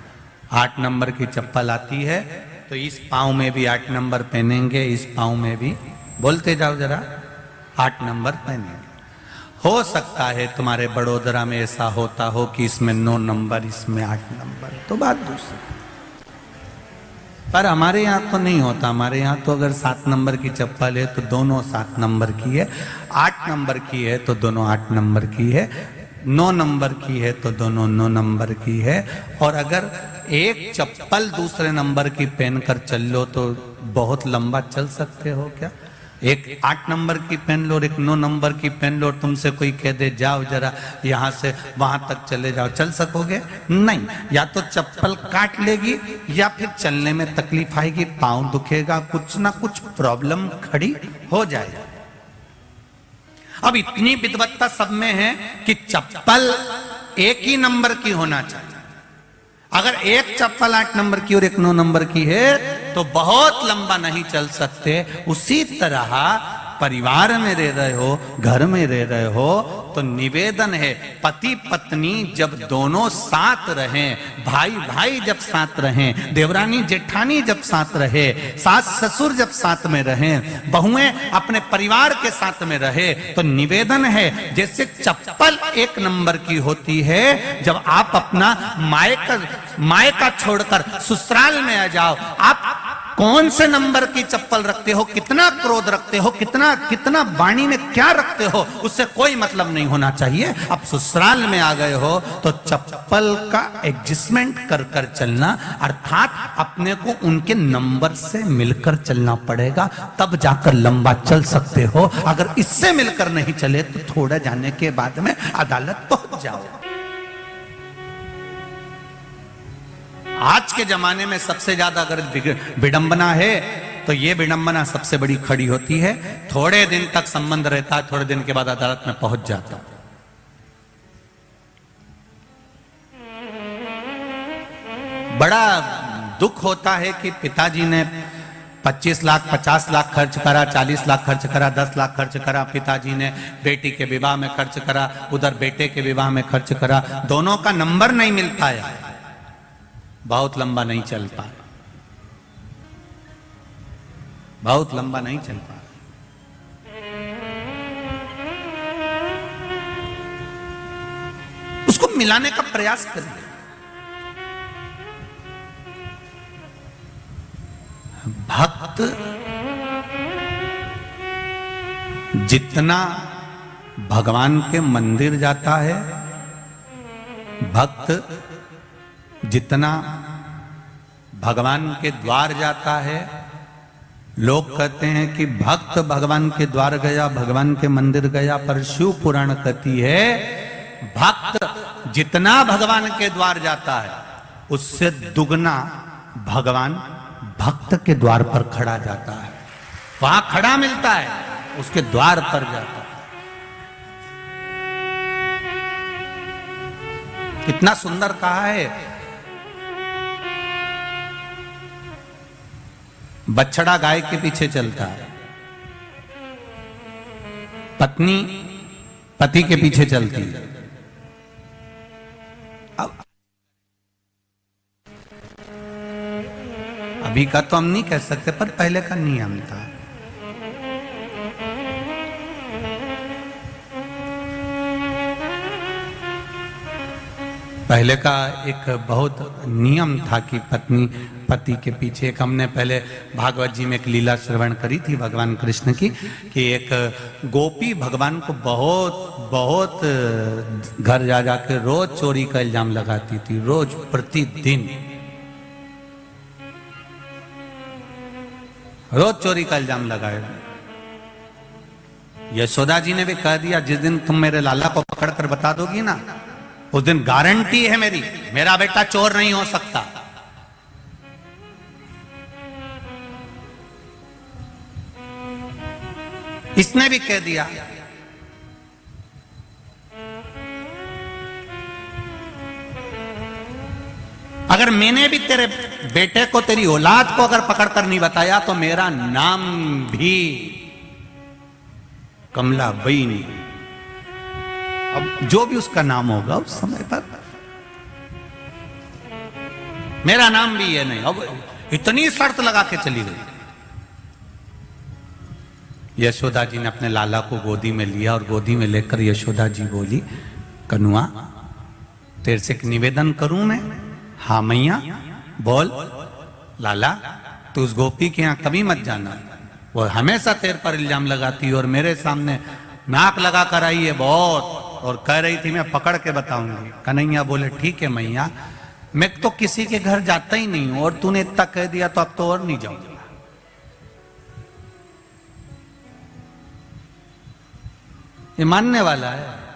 8 नंबर की चप्पल आती है तो इस पाँव में भी 8 नंबर पहनेंगे, इस पाँव में भी, बोलते जाओ जरा, 8 नंबर पहनेंगे। हो सकता है तुम्हारे बड़ोदरा में ऐसा होता हो कि इसमें 9 नंबर, इसमें 8 नंबर, तो बात दूसरी। पर हमारे यहाँ तो नहीं होता। हमारे यहाँ तो अगर 7 नंबर की चप्पल है तो दोनों 7 नंबर की है, 8 नंबर की है तो दोनों 8 नंबर की है, 9 नंबर की है तो दोनों 9 नंबर की है। और अगर एक चप्पल दूसरे नंबर की पहनकर चल लो तो बहुत लंबा चल सकते हो क्या? एक 8 नंबर की पहन लो और एक 9 नंबर की पहन लो, तुमसे कोई कह दे जाओ जरा यहां से वहां तक चले जाओ, चल सकोगे? नहीं, या तो चप्पल काट लेगी या फिर चलने में तकलीफ आएगी, पांव दुखेगा, कुछ ना कुछ प्रॉब्लम खड़ी हो जाएगी। अब इतनी विद्वत्ता सब में है कि चप्पल एक ही नंबर की होना चाहिए। अगर एक चप्पल 8 नंबर की और एक 9 नंबर की है तो बहुत लंबा नहीं चल सकते। उसी तरह परिवार में रह रहे हो, घर में रह रहे हो, तो निवेदन है पति पत्नी जब दोनों साथ रहें, भाई भाई जब साथ रहें, देवरानी जेठानी जब साथ रहे, सास ससुर जब साथ में रहें, बहुएं अपने परिवार के साथ में रहे, तो निवेदन है जैसे चप्पल 1 नंबर की होती है, जब आप अपना मायका छोड़कर ससुराल में आ जाओ, आप कौन से नंबर की चप्पल रखते हो, कितना क्रोध रखते हो, कितना वाणी में क्या रखते हो, उससे कोई मतलब नहीं होना चाहिए। अब ससुराल में आ गए हो तो चप्पल का एडजस्टमेंट कर कर चलना, अर्थात अपने को उनके नंबर से मिलकर चलना पड़ेगा, तब जाकर लंबा चल सकते हो। अगर इससे मिलकर नहीं चले तो थोड़ा जाने के बाद में अदालत पहुंच जाओ। आज के जमाने में सबसे ज्यादा अगर विडंबना है तो ये विडंबना सबसे बड़ी खड़ी होती है। थोड़े दिन तक संबंध रहता है, थोड़े दिन के बाद अदालत में पहुंच जाता। बड़ा दुख होता है कि पिताजी ने 25 लाख 50 लाख खर्च करा, 40 लाख खर्च करा, 10 लाख खर्च करा, पिताजी ने बेटी के विवाह में खर्च करा, उधर बेटे के विवाह में खर्च करा, दोनों का नंबर नहीं मिल पाया, बहुत लंबा नहीं चल पाया, बहुत लंबा नहीं चल पाया। उसको मिलाने का प्रयास करिए। भक्त जितना भगवान के मंदिर जाता है, भक्त जितना भगवान के द्वार जाता है, लोग कहते हैं कि भक्त भगवान के द्वार गया, भगवान के मंदिर गया, पर शिव पुराण कहती है भक्त जितना भगवान के द्वार जाता है उससे दुगना भगवान भक्त के द्वार पर खड़ा जाता है। वहां खड़ा मिलता है, उसके द्वार पर जाता है। कितना सुंदर कहा है। बछड़ा गाय के पीछे चलता है, पत्नी पति के पीछे चलती है। अब अभी का तो हम नहीं कह सकते, पर पहले का नियम था। पहले का एक बहुत नियम था कि पत्नी पति के पीछे। एक हमने पहले भागवत जी में एक लीला श्रवण करी थी भगवान कृष्ण की, कि एक गोपी भगवान को बहुत बहुत घर जा जाके रोज चोरी का इल्जाम लगाती थी, रोज प्रतिदिन रोज चोरी का इल्जाम लगाए। यशोदा जी ने भी कह दिया, जिस दिन तुम मेरे लाला को पकड़ कर बता दोगी ना, उस दिन गारंटी है मेरी, मेरा बेटा चोर नहीं हो सकता। इसने भी कह दिया। अगर मैंने भी तेरे बेटे को, तेरी औलाद को अगर पकड़ कर नहीं बताया तो मेरा नाम भी कमला बाई नहीं। अब जो भी उसका नाम होगा उस समय पर, मेरा नाम भी ये नहीं। अब इतनी शर्त लगा के चली गई। यशोदा जी ने अपने लाला को गोदी में लिया और गोदी में लेकर यशोदा जी बोली, कनुआ तेरे से एक निवेदन करूं मैं? हाँ मैया बोल। लाला तू उस गोपी के यहां कभी मत जाना, वो हमेशा तेरे पर इल्जाम लगाती और मेरे सामने नाक लगा कर आई है बहुत, और कह रही थी मैं पकड़ के बताऊंगी। कन्हैया बोले ठीक है मैया, मैं तो किसी के घर जाता ही नहीं हूं, और तूने इतना कह दिया तो अब तो और नहीं जाऊंगा। ये मानने वाला है।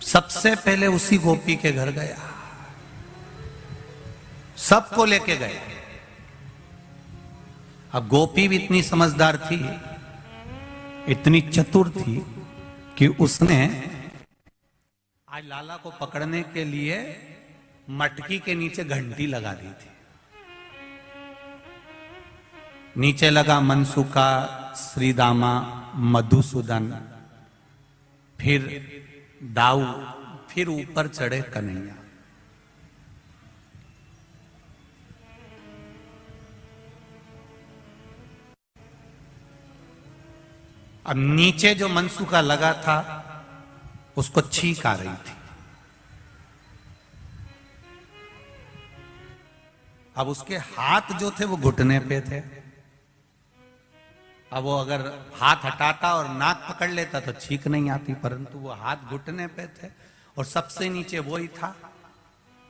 सबसे पहले उसी गोपी के घर गया, सबको लेके गए। अब गोपी भी इतनी समझदार थी, इतनी चतुर थी कि उसने आज लाला को पकड़ने के लिए मटकी के नीचे घंटी लगा दी थी। नीचे लगा मनसुका, श्रीदामा, मधुसूदन, फिर दाऊ, फिर ऊपर चढ़े कन्हैया। अब नीचे जो मनसुका लगा था उसको छींक आ रही थी। अब उसके हाथ जो थे वो घुटने पे थे। अब वो अगर हाथ हटाता और नाक पकड़ लेता तो छींक नहीं आती, परंतु वो हाथ घुटने पे थे और सबसे नीचे वो ही था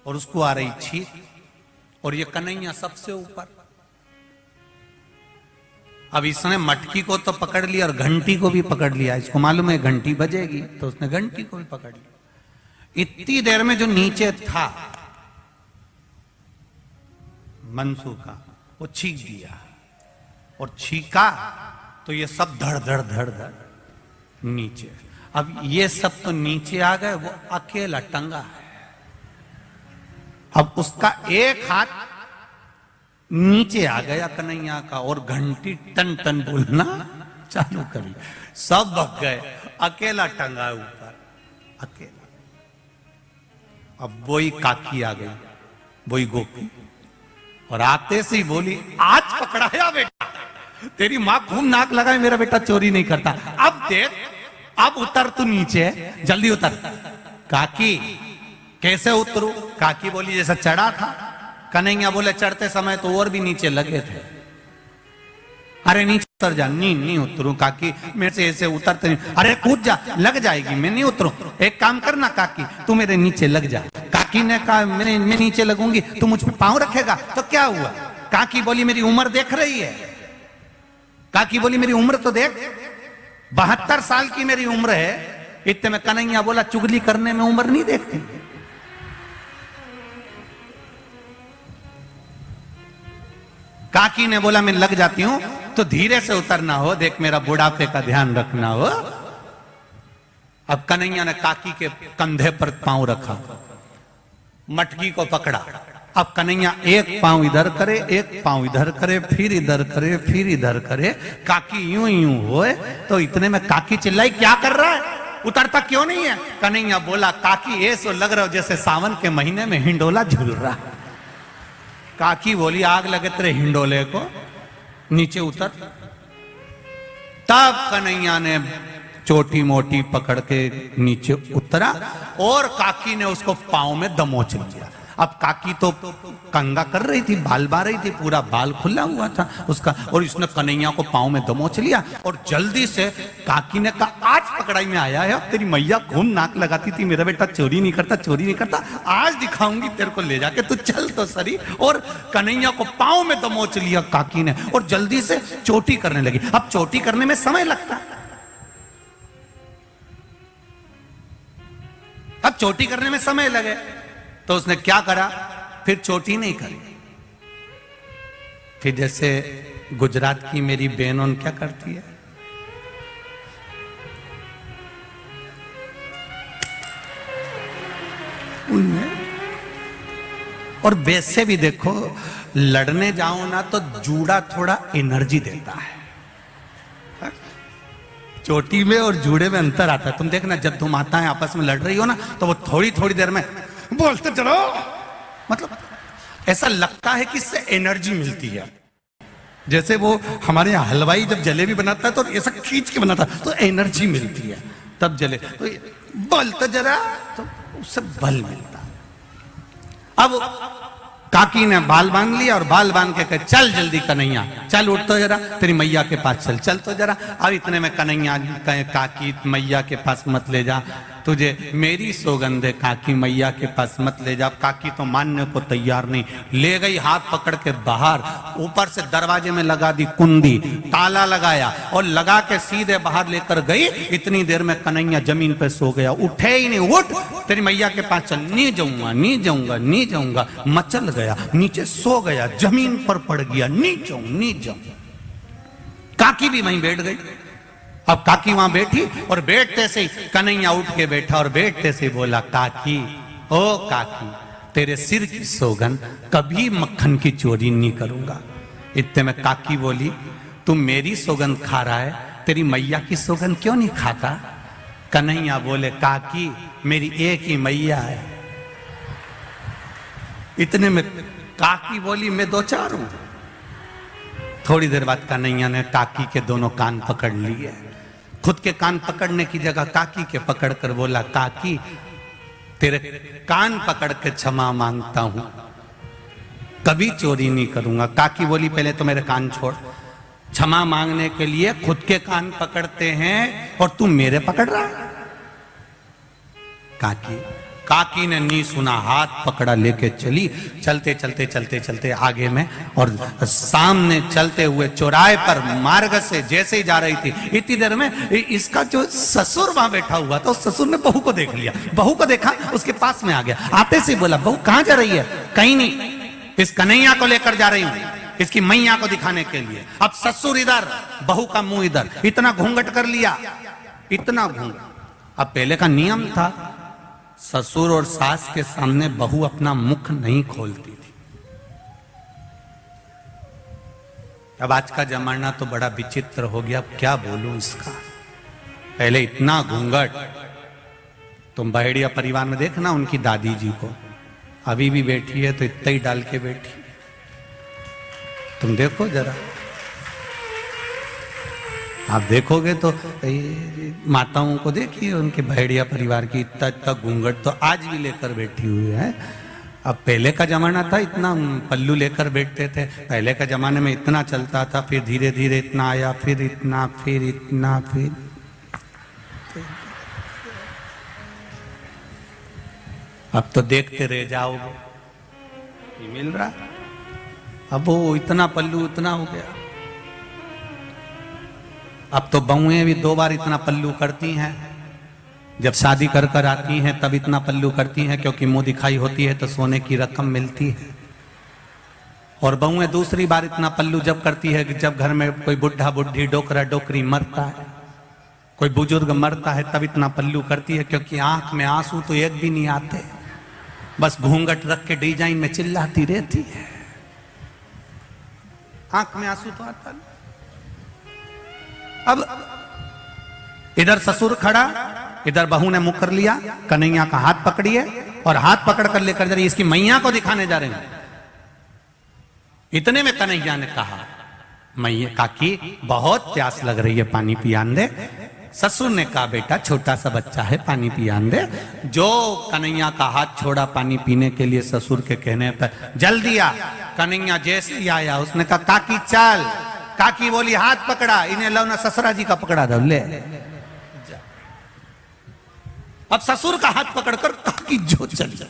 और उसको आ रही छींक, और ये कन्हैया सबसे ऊपर। अब इसने मटकी को तो पकड़ लिया और घंटी को भी पकड़ लिया। इसको मालूम है घंटी बजेगी, तो उसने घंटी को भी पकड़ लिया। इतनी देर में जो नीचे था मनसुका, वो छींक दिया, और छीका तो ये सब धड़ धड़ धड़ धड़ नीचे। अब ये सब तो नीचे आ गए, वो अकेला टंगा है। अब उसका एक हाथ नीचे आ गया कन्हैया का, और घंटी टन टन बोलना चालू करी। सब भग गए, अकेला टंगा ऊपर, अकेला। अब वही काकी आ गई, वही गोपी, और आते से ही बोली, आज पकड़ाया बेटा, तेरी मां खूब नाक लगाए, मेरा बेटा चोरी नहीं करता। अब देख, अब उतर तू नीचे, जल्दी उतर। काकी कैसे उतरू? काकी बोली जैसा चढ़ा था। कन्हैया बोले चढ़ते समय तो और भी नीचे लगे थे। अरे नीचे उतर जा। नहीं उतरू काकी, मेरे से ऐसे उतरते नहीं। अरे कूद जा, लग जाएगी, मैं नहीं उतरू। एक काम करना काकी, तू मेरे नीचे लग जा। काकी काकी ने कहा मैं नीचे लगूंगी, तू मुझ पे पांव रखेगा तो क्या हुआ? काकी बोली मेरी उम्र देख रही है। काकी बोली मेरी उम्र तो देख, 72 साल की मेरी उम्र है। इतने में कन्हैया बोला चुगली करने में उम्र नहीं देखती। काकी ने बोला मैं लग जाती हूं तो धीरे से उतरना हो, देख मेरा बुढ़ापे का ध्यान रखना हो। अब कन्हैया ने काकी के कंधे पर पांव रखा, मटकी को पकड़ा। अब कन्हैया एक पांव इधर करे, एक पांव इधर करे, फिर इधर करे, फिर इधर करे। काकी यूं यूं होए तो इतने में काकी चिल्लाई क्या कर रहा है, उतरता क्यों नहीं है? कन्हैया बोला काकी ऐसो लग रहा हो जैसे सावन के महीने में हिंडोला झूल रहा। काकी बोली आग लगे तेरे हिंडोले को, नीचे उतर। तब कन्हैया ने छोटी मोटी पकड़ के नीचे उतरा और काकी ने उसको पांव में दमोच लिया। अब काकी तो कंगा कर रही थी, बाल बा रही थी, पूरा बाल खुला हुआ था उसका, और इसने कन्हैया को पांव में दमोच लिया। और जल्दी से काकी ने कहा आज पकड़ाई में आया है, तेरी मैया खून नाक लगाती थी मेरा बेटा चोरी नहीं करता, चोरी नहीं करता, आज दिखाऊंगी तेरे को ले जाके, तू चल तो सरी। और कन्हैया को पांव में दमोच लिया काकी ने और जल्दी से चोटी करने लगी। अब चोटी करने में समय लगता है, अब चोटी करने में समय लगे तो उसने क्या करा, फिर चोटी नहीं करी। फिर जैसे गुजरात की मेरी बहन क्या करती है, उनमें। और वैसे भी देखो लड़ने जाओ ना तो जूड़ा थोड़ा एनर्जी देता है। चोटी में और जूड़े में अंतर आता है। तुम देखना जब तुम माताएं आपस में लड़ रही हो ना तो वो थोड़ी थोड़ी देर में बोलते चलो, मतलब ऐसा लगता है कि इससे एनर्जी मिलती है। जैसे वो हमारे यहाँ हलवाई जब जलेबी बनाता है तो ऐसा खींच के बनाता है तो एनर्जी मिलती है, तब जले तो बोलते जरा तो उससे बल मिलता है। अब काकी ने बाल बांध लिया और बाल बांध के कहे चल जल्दी कन्हैया, चल उठ तो जरा, तेरी मैया के पास चल, चल तो जरा। अब इतने में कन्हैया कहे काकी मैया के पास मत ले जा, तुझे मेरी सौगंध है, काकी मैया के पास मत ले जा। काकी तो मानने को तैयार नहीं, ले गई हाथ पकड़ के बाहर, ऊपर से दरवाजे में लगा दी कुंडी, ताला लगाया और लगा के सीधे बाहर लेकर गई। इतनी देर में कन्हैया जमीन पे सो गया, उठे ही नहीं। उठ तेरी मैया के पास चल, नहीं जाऊंगा नहीं जाऊंगा नहीं जाऊंगा। मचल गया, नीचे सो गया, जमीन पर पड़ गया, नहीं जाऊं नहीं जाऊं। काकी भी वहीं बैठ गई। अब काकी वहां बैठी और बैठते से ही कन्हैया उठ के बैठा और बैठते से बोला काकी, ओ काकी तेरे सिर की सौगंध कभी मक्खन की चोरी नहीं करूंगा। इतने में काकी बोली तू मेरी सौगंध खा रहा है, तेरी मैया की सौगंध क्यों नहीं खाता? कन्हैया बोले काकी मेरी एक ही मैया है। इतने में काकी बोली मैं दो चार हूं। थोड़ी देर बाद कन्हैया ने काकी के दोनों कान पकड़ लिए, खुद के कान पकड़ने की जगह काकी के पकड़कर बोला काकी तेरे कान पकड़ के क्षमा मांगता हूं, कभी चोरी नहीं करूंगा। काकी बोली पहले तो मेरे कान छोड़, क्षमा मांगने के लिए खुद के कान पकड़ते हैं और तू मेरे पकड़ रहा है। काकी ने नहीं सुना, हाथ पकड़ा लेके चली। चलते चलते चलते चलते आगे में और सामने चलते हुए चौराहे पर मार्ग से जैसे ही जा रही थी, इतनी देर में इसका जो ससुर वहां बैठा हुआ था, उस ससुर ने बहू को देख लिया। बहू को देखा, उसके पास में आ गया। आते से बोला बहू कहां जा रही है? कहीं नहीं, इस कन्हैया को लेकर जा रही हूं, इसकी मैया को दिखाने के लिए। अब ससुर इधर, बहू का मुंह इधर, इतना घूंघट कर लिया, इतना घूंघट। अब पहले का नियम था ससुर और सास के सामने बहू अपना मुख नहीं खोलती थी। अब आज का जमाना तो बड़ा विचित्र हो गया, अब क्या बोलूं इसका। पहले इतना घूंघट, तुम बहेड़िया परिवार में देखना उनकी दादी जी को, अभी भी बैठी है तो इतना ही डाल के बैठी, तुम देखो जरा। आप देखोगे तो माताओं को देखिए, उनके भेड़िया परिवार की इतना इतना घूंघट तो आज भी लेकर बैठी हुई है। अब पहले का जमाना था इतना पल्लू लेकर बैठते थे, पहले का जमाने में इतना चलता था, फिर धीरे धीरे इतना आया, फिर इतना, फिर इतना, फिर अब तो देखते रह जाओगे, ये मिल रहा। अब वो इतना पल्लू इतना हो गया। अब तो बहुएं भी 2 बार इतना पल्लू करती हैं। जब शादी कर कर आती हैं तब इतना पल्लू करती हैं, क्योंकि मुंह दिखाई होती है तो सोने की रकम मिलती है। और बहुएं दूसरी बार इतना पल्लू जब करती है कि जब घर में कोई बुढ़ा बुढ़ी डोकरा डोकरी मरता है, कोई बुजुर्ग मरता है, तब इतना पल्लू करती है, क्योंकि आंख में आंसू तो एक भी नहीं आते, बस घूंघट रख के डिजाइन में चिल्लाती रहती है। आंख में आंसू तो आता नहीं। अब इधर ससुर खड़ा, इधर बहू ने मुंह कर लिया, कन्हैया का हाथ पकड़िए और हाथ पकड़ कर लेकर जा रही, इसकी मैया को दिखाने जा रहे हैं। इतने में कन्हैया ने कहा, मैया काकी बहुत प्यास लग रही है, पानी पियान दे। ससुर ने कहा, बेटा छोटा सा बच्चा है, पानी पियान दे। जो कन्हैया का हाथ छोड़ा पानी पीने के लिए ससुर के कहने पर, जल्दी आ। कन्हैया जैसे ही आया उसने कहा, काकी चल। काकी बोली, हाथ पकड़ा, इन्हें लो ना ससुरा जी का पकड़ा दो, ले। अब ससुर का हाथ पकड़कर काकी जो चल जाए,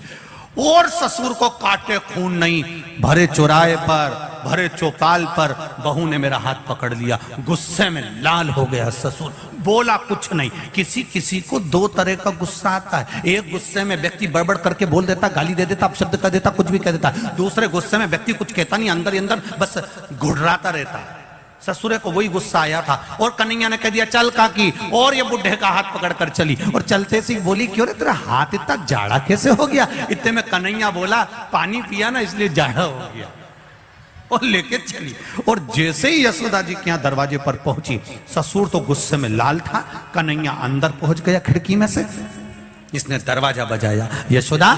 और ससुर को काटे खून नहीं, भरे चौराहे पर, भरे चौपाल पर बहू ने मेरा हाथ पकड़ लिया। गुस्से में लाल हो गया ससुर, बोला कुछ नहीं। किसी किसी को 2 तरह का गुस्सा आता है। एक गुस्से में व्यक्ति बड़बड़ करके बोल देता, गाली दे देता, अपशब्द कर देता, कुछ भी कह देता। दूसरे गुस्से में व्यक्ति कुछ कहता नहीं, अंदर ही अंदर बस घुड़राता रहता। ससुरे को वही गुस्सा आया था और कन्हैया ने कह दिया, चल काकी, और ये बुढ़े का हाथ पकड़कर चली। और चलते से बोली, क्यों रे तेरा हाथ इतना जाड़ा कैसे हो गया? इतने में कन्हैया बोला, पानी पिया ना इसलिए जाड़ा हो गया, और लेके चली। और जैसे ही यशोदा जी के यहाँ दरवाजे पर पहुंची, ससुर तो गुस्से में लाल था, कन्हैया अंदर पहुंच गया खिड़की में से। इसने दरवाजा बजाया, यशोदा,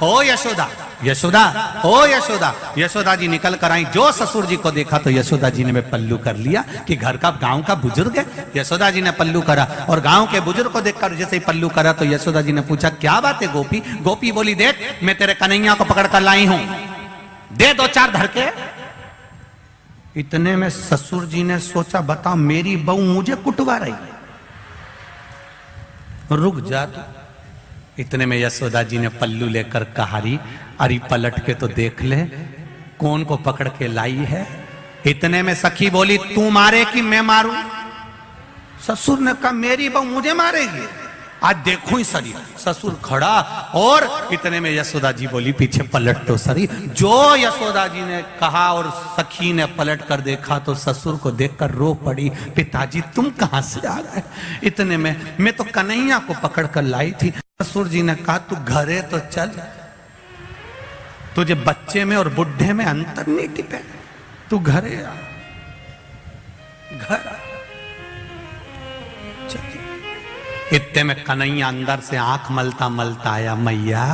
ओ यशोदा, यशोदा, ओ यशोदा। यशोदा जी निकल कर आई। जो ससुर जी को देखा तो यशोदा जी ने मैं पल्लू कर लिया कि घर का गांव का बुजुर्ग है। यशोदा जी ने पल्लू करा और गांव के बुजुर्ग को देखकर जैसे ही पल्लू करा तो यशोदा जी ने पूछा, क्या बात है गोपी? गोपी बोली, देख मैं तेरे कन्हैया को पकड़ कर लाई हूं, दे 2-4 धड़के। इतने में ससुर जी ने सोचा, बताओ मेरी बहू मुझे कुटवा रही, रुक जा तू। इतने में यशोदा जी ने पल्लू लेकर कहारी, अरे पलट के तो देख ले कौन को पकड़ के लाई है। इतने में सखी बोली, तू मारे कि मैं मारूं? ससुर ने कहा, मेरी बहू मुझे मारेगी, आज देखो ही सरी। ससुर खड़ा और इतने में यशोदा जी बोली, पीछे पलट तो सरी। जो यशोदा जी ने कहा और सखी ने पलट कर देखा तो ससुर को देखकर रो पड़ी, पिताजी तुम कहां से आ गए? इतने में मैं तो कन्हैया को पकड़ कर लाई थी। ससुर जी ने कहा, तू घरे तो चल, तुझे बच्चे में और बुढ़े में अंतर नहीं टिपे, तू घरे आ, घर। इतने में कन्हैया अंदर से आंख मलता मलता आया, मैया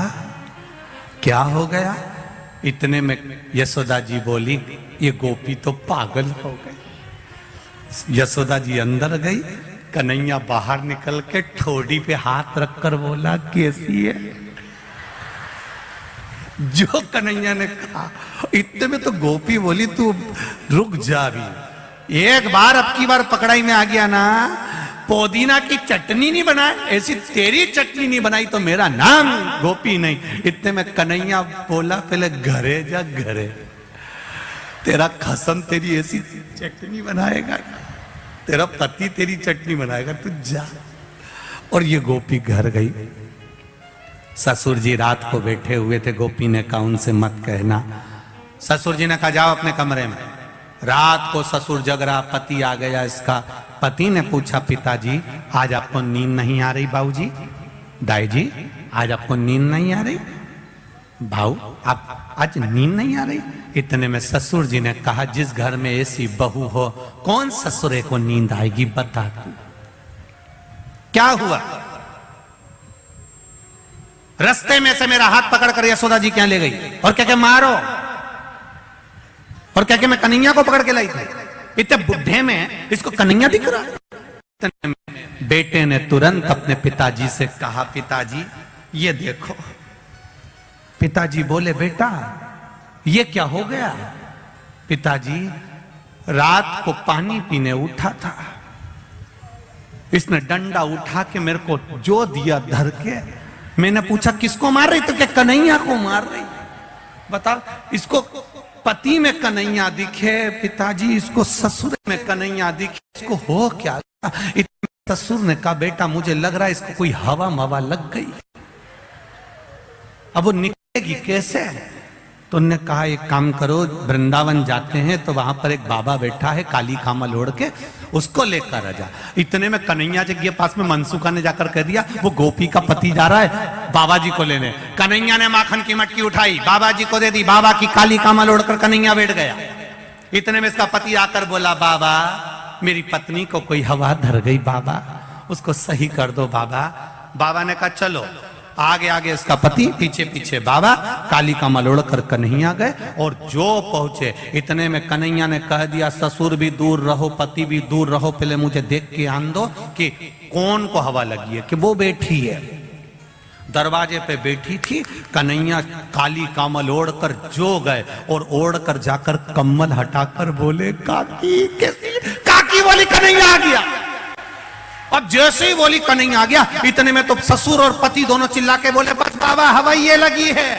क्या हो गया? इतने में यशोदा जी बोली, ये गोपी तो पागल हो गई। यशोदा जी अंदर गई, कन्हैया बाहर निकल के ठोड़ी पे हाथ रखकर बोला, कैसी है? जो कन्हैया ने कहा, इतने में तो गोपी बोली, तू रुक जा भी, एक बार अब की बार पकड़ाई में आ गया ना, पुदीना की चटनी नहीं बनाए, ऐसी तेरी चटनी नहीं बनाई तो मेरा नाम गोपी नहीं। इतने में कन्हैया बोला, पहले घरे जा, घरे तेरा खसम तेरी ऐसी चटनी बनाएगा, तेरा पति तेरी चटनी बनाएगा, तू जा। और ये गोपी घर गई। ससुर जी रात को बैठे हुए थे, गोपी ने कहा उनसे मत कहना। ससुर जी ने कहा, जाओ अपने कमरे में। रात को ससुर जग रहा, पति आ गया इसका। पति ने पूछा, पिताजी आज आपको नींद नहीं आ रही? बाबूजी, दाई जी आज आपको नींद नहीं आ रही? भाऊ आप आज नींद नहीं आ रही? इतने में ससुर जी ने कहा, जिस घर में ऐसी बहू हो, कौन ससुरे को नींद आएगी? बता तू क्या हुआ? रास्ते में से मेरा हाथ पकड़कर यशोदा जी क्या ले गई और क्या क्या मारो, और क्या क्या मैं कन्हैया को पकड़ के लाई थी। इतने बुढ़े में इसको कन्हैया दिख रहा। बेटे ने तुरंत अपने पिताजी से कहा, पिताजी ये देखो। पिताजी बोले, बेटा ये क्या हो गया? पिताजी रात को पानी पीने उठा था, इसने डंडा उठा के मेरे को जो दिया धर के, मैंने पूछा किसको मार रही? तो क्या कन्हैया को मार रही? बताओ, इसको पति में कन्हैया दिखे, पिताजी इसको ससुर में कन्हैया दिखे, इसको हो क्या? ससुर ने कहा बेटा मुझे लग रहा है इसको कोई हवा मवा लग गई, अब वो निकलेगी कैसे? तो उन्होंने कहा एक काम करो, वृंदावन जाते हैं तो वहां पर एक बाबा बैठा है काली कामल ओढ़ के, उसको लेकर आ जा। इतने में कन्हैया जी के पास में मनसुखा ने जाकर कह दिया वो गोपी का पति जा रहा है बाबा जी को लेने। कन्हैया ने माखन की मटकी उठाई, बाबा जी को दे दी, बाबा की काली कामल ओढ़कर कन्हैया बैठ गया। इतने में इसका पति आकर बोला बाबा मेरी पत्नी को कोई हवा धर गई बाबा, उसको सही कर दो बाबा। बाबा ने कहा चलो, आगे आगे इसका पति, पीछे पीछे बाबा, काली कमल ओढ़कर कन्हैया गए। और जो पहुंचे इतने में कन्हैया ने कह दिया ससुर भी दूर रहो, पति भी दूर रहो, पहले मुझे देख के आन दो कि कौन को हवा लगी है। कि वो बैठी है दरवाजे पे बैठी थी, कन्हैया काली कमल ओढ़कर जो गए और ओढ़कर जाकर कम्बल हटाकर बोले काकी कैसी? काकी बोली कन्हैया आ गया। अब जैसे ही बोली कन्हैया आ गया, इतने में तो ससुर और पति दोनों चिल्ला के बोले बस बाबा हवा ये लगी है।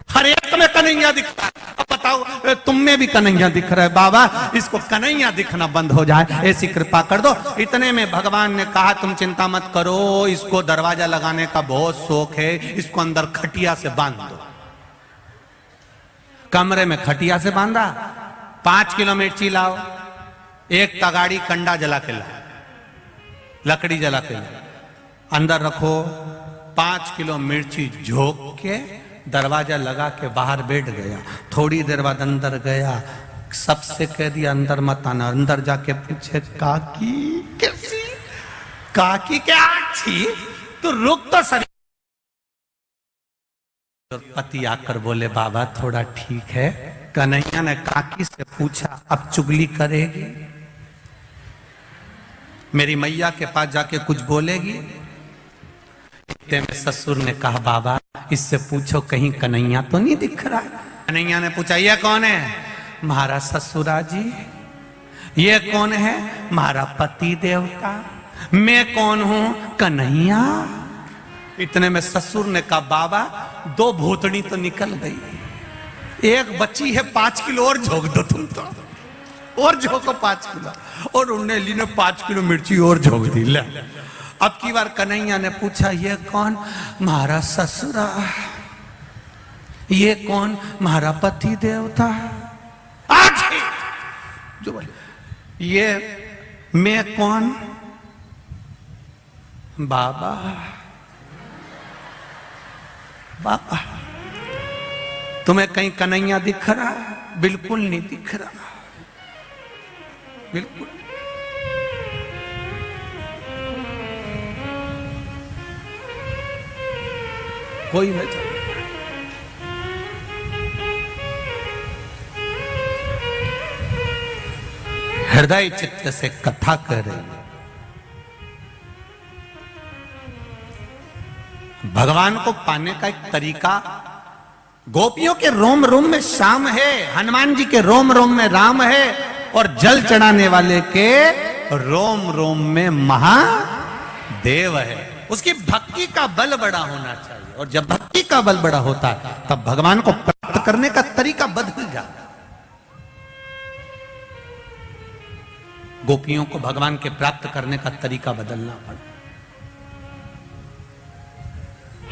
हर एक में कन्हैया दिख रहा है। अब बताओ तुम में भी कन्हैया दिख रहा है, बाबा इसको कन्हैया दिखना बंद हो जाए ऐसी कृपा कर दो। इतने में भगवान ने कहा तुम चिंता मत करो, इसको दरवाजा लगाने का बहुत शौक है, इसको अंदर खटिया से बांध दो। कमरे में खटिया से बांधा, 5 किलो मिर्ची लाओ, एक तगाड़ी कंडा जला के ला, लकड़ी जला के ला, अंदर रखो, 5 किलो मिर्ची झोंक के दरवाजा लगा के बाहर बैठ गया। थोड़ी देर बाद अंदर गया, सबसे कह दिया अंदर मत आना। अंदर जाके पूछे काकी कैसी? काकी क्या थी? तो रुक तो सही। पति आकर बोले बाबा थोड़ा ठीक है। कन्हैया ने काकी से पूछा अब चुगली करेगी? मेरी मैया के पास जाके कुछ बोलेगी? इतने में ससुर ने कहा बाबा इससे पूछो कहीं कन्हैया तो नहीं दिख रहा। कन्हैया ने पूछा ये कौन है? महाराज ससुरा जी। ये कौन है? महारा पति देवता। मैं कौन हूं? कन्हैया। इतने में ससुर ने कहा बाबा 2 भूतनी तो निकल गई, एक बच्ची है, 5 किलो और झोंक दो तुम तो, और झोंको 5 किलो। और उन्हें ने 5 किलो मिर्ची और झोंक दी। ले अब की बार कन्हैया ने पूछा ये कौन? महारा ससुरा। ये कौन? महारा पति देवता। आज जो बोले ये मैं कौन? बाबा। बाबा तुम्हें कहीं कन्हैया दिख रहा? बिल्कुल नहीं दिख रहा, बिल्कुल। कोई नजर। हृदय चित्त से कथा कर रही है। भगवान को पाने का एक तरीका, गोपियों के रोम रोम में श्याम है, हनुमान जी के रोम रोम में राम है, और जल चढ़ाने वाले के रोम रोम में महादेव है। उसकी भक्ति का बल बड़ा होना चाहिए, और जब भक्ति का बल बड़ा होता है तब भगवान को प्राप्त करने का तरीका बदल जाता है। गोपियों को भगवान के प्राप्त करने का तरीका बदलना पड़ा।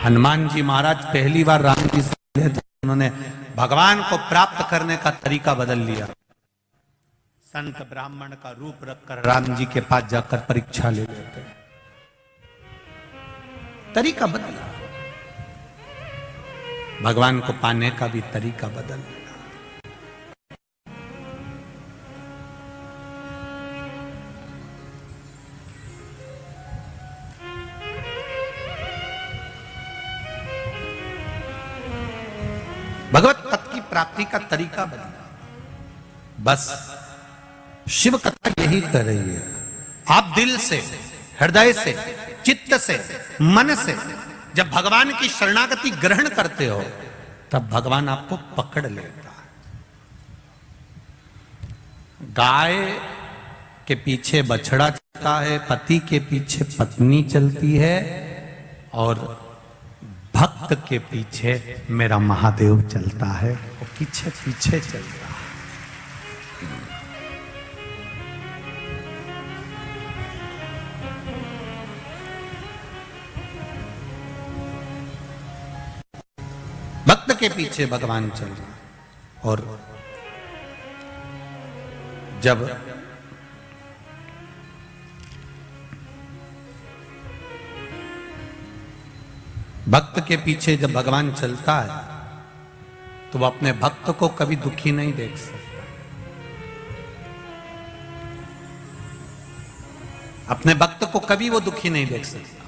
हनुमान जी महाराज पहली बार राम जी से मिले थे, उन्होंने भगवान को प्राप्त करने का तरीका बदल लिया। संत ब्राह्मण का रूप रखकर राम जी के पास जाकर परीक्षा ले लेते, तरीका बदला। भगवान को पाने का भी तरीका बदल गया। भगवत पद की प्राप्ति का तरीका बदला। बस शिव कथा यही कर रही है। आप दिल से, हृदय से, चित्त से, मन से जब भगवान की शरणागति ग्रहण करते हो तब भगवान आपको पकड़ लेता है। गाय के पीछे बछड़ा चलता है, पति के पीछे पत्नी चलती है, और भक्त के पीछे मेरा महादेव चलता है, वो पीछे पीछे चलता है। भक्त के पीछे भगवान चल रहा है। और जब भक्त के पीछे जब भगवान चलता है तो वह अपने भक्त को कभी दुखी नहीं देख सकता। अपने भक्त को कभी वो दुखी नहीं देख सकता।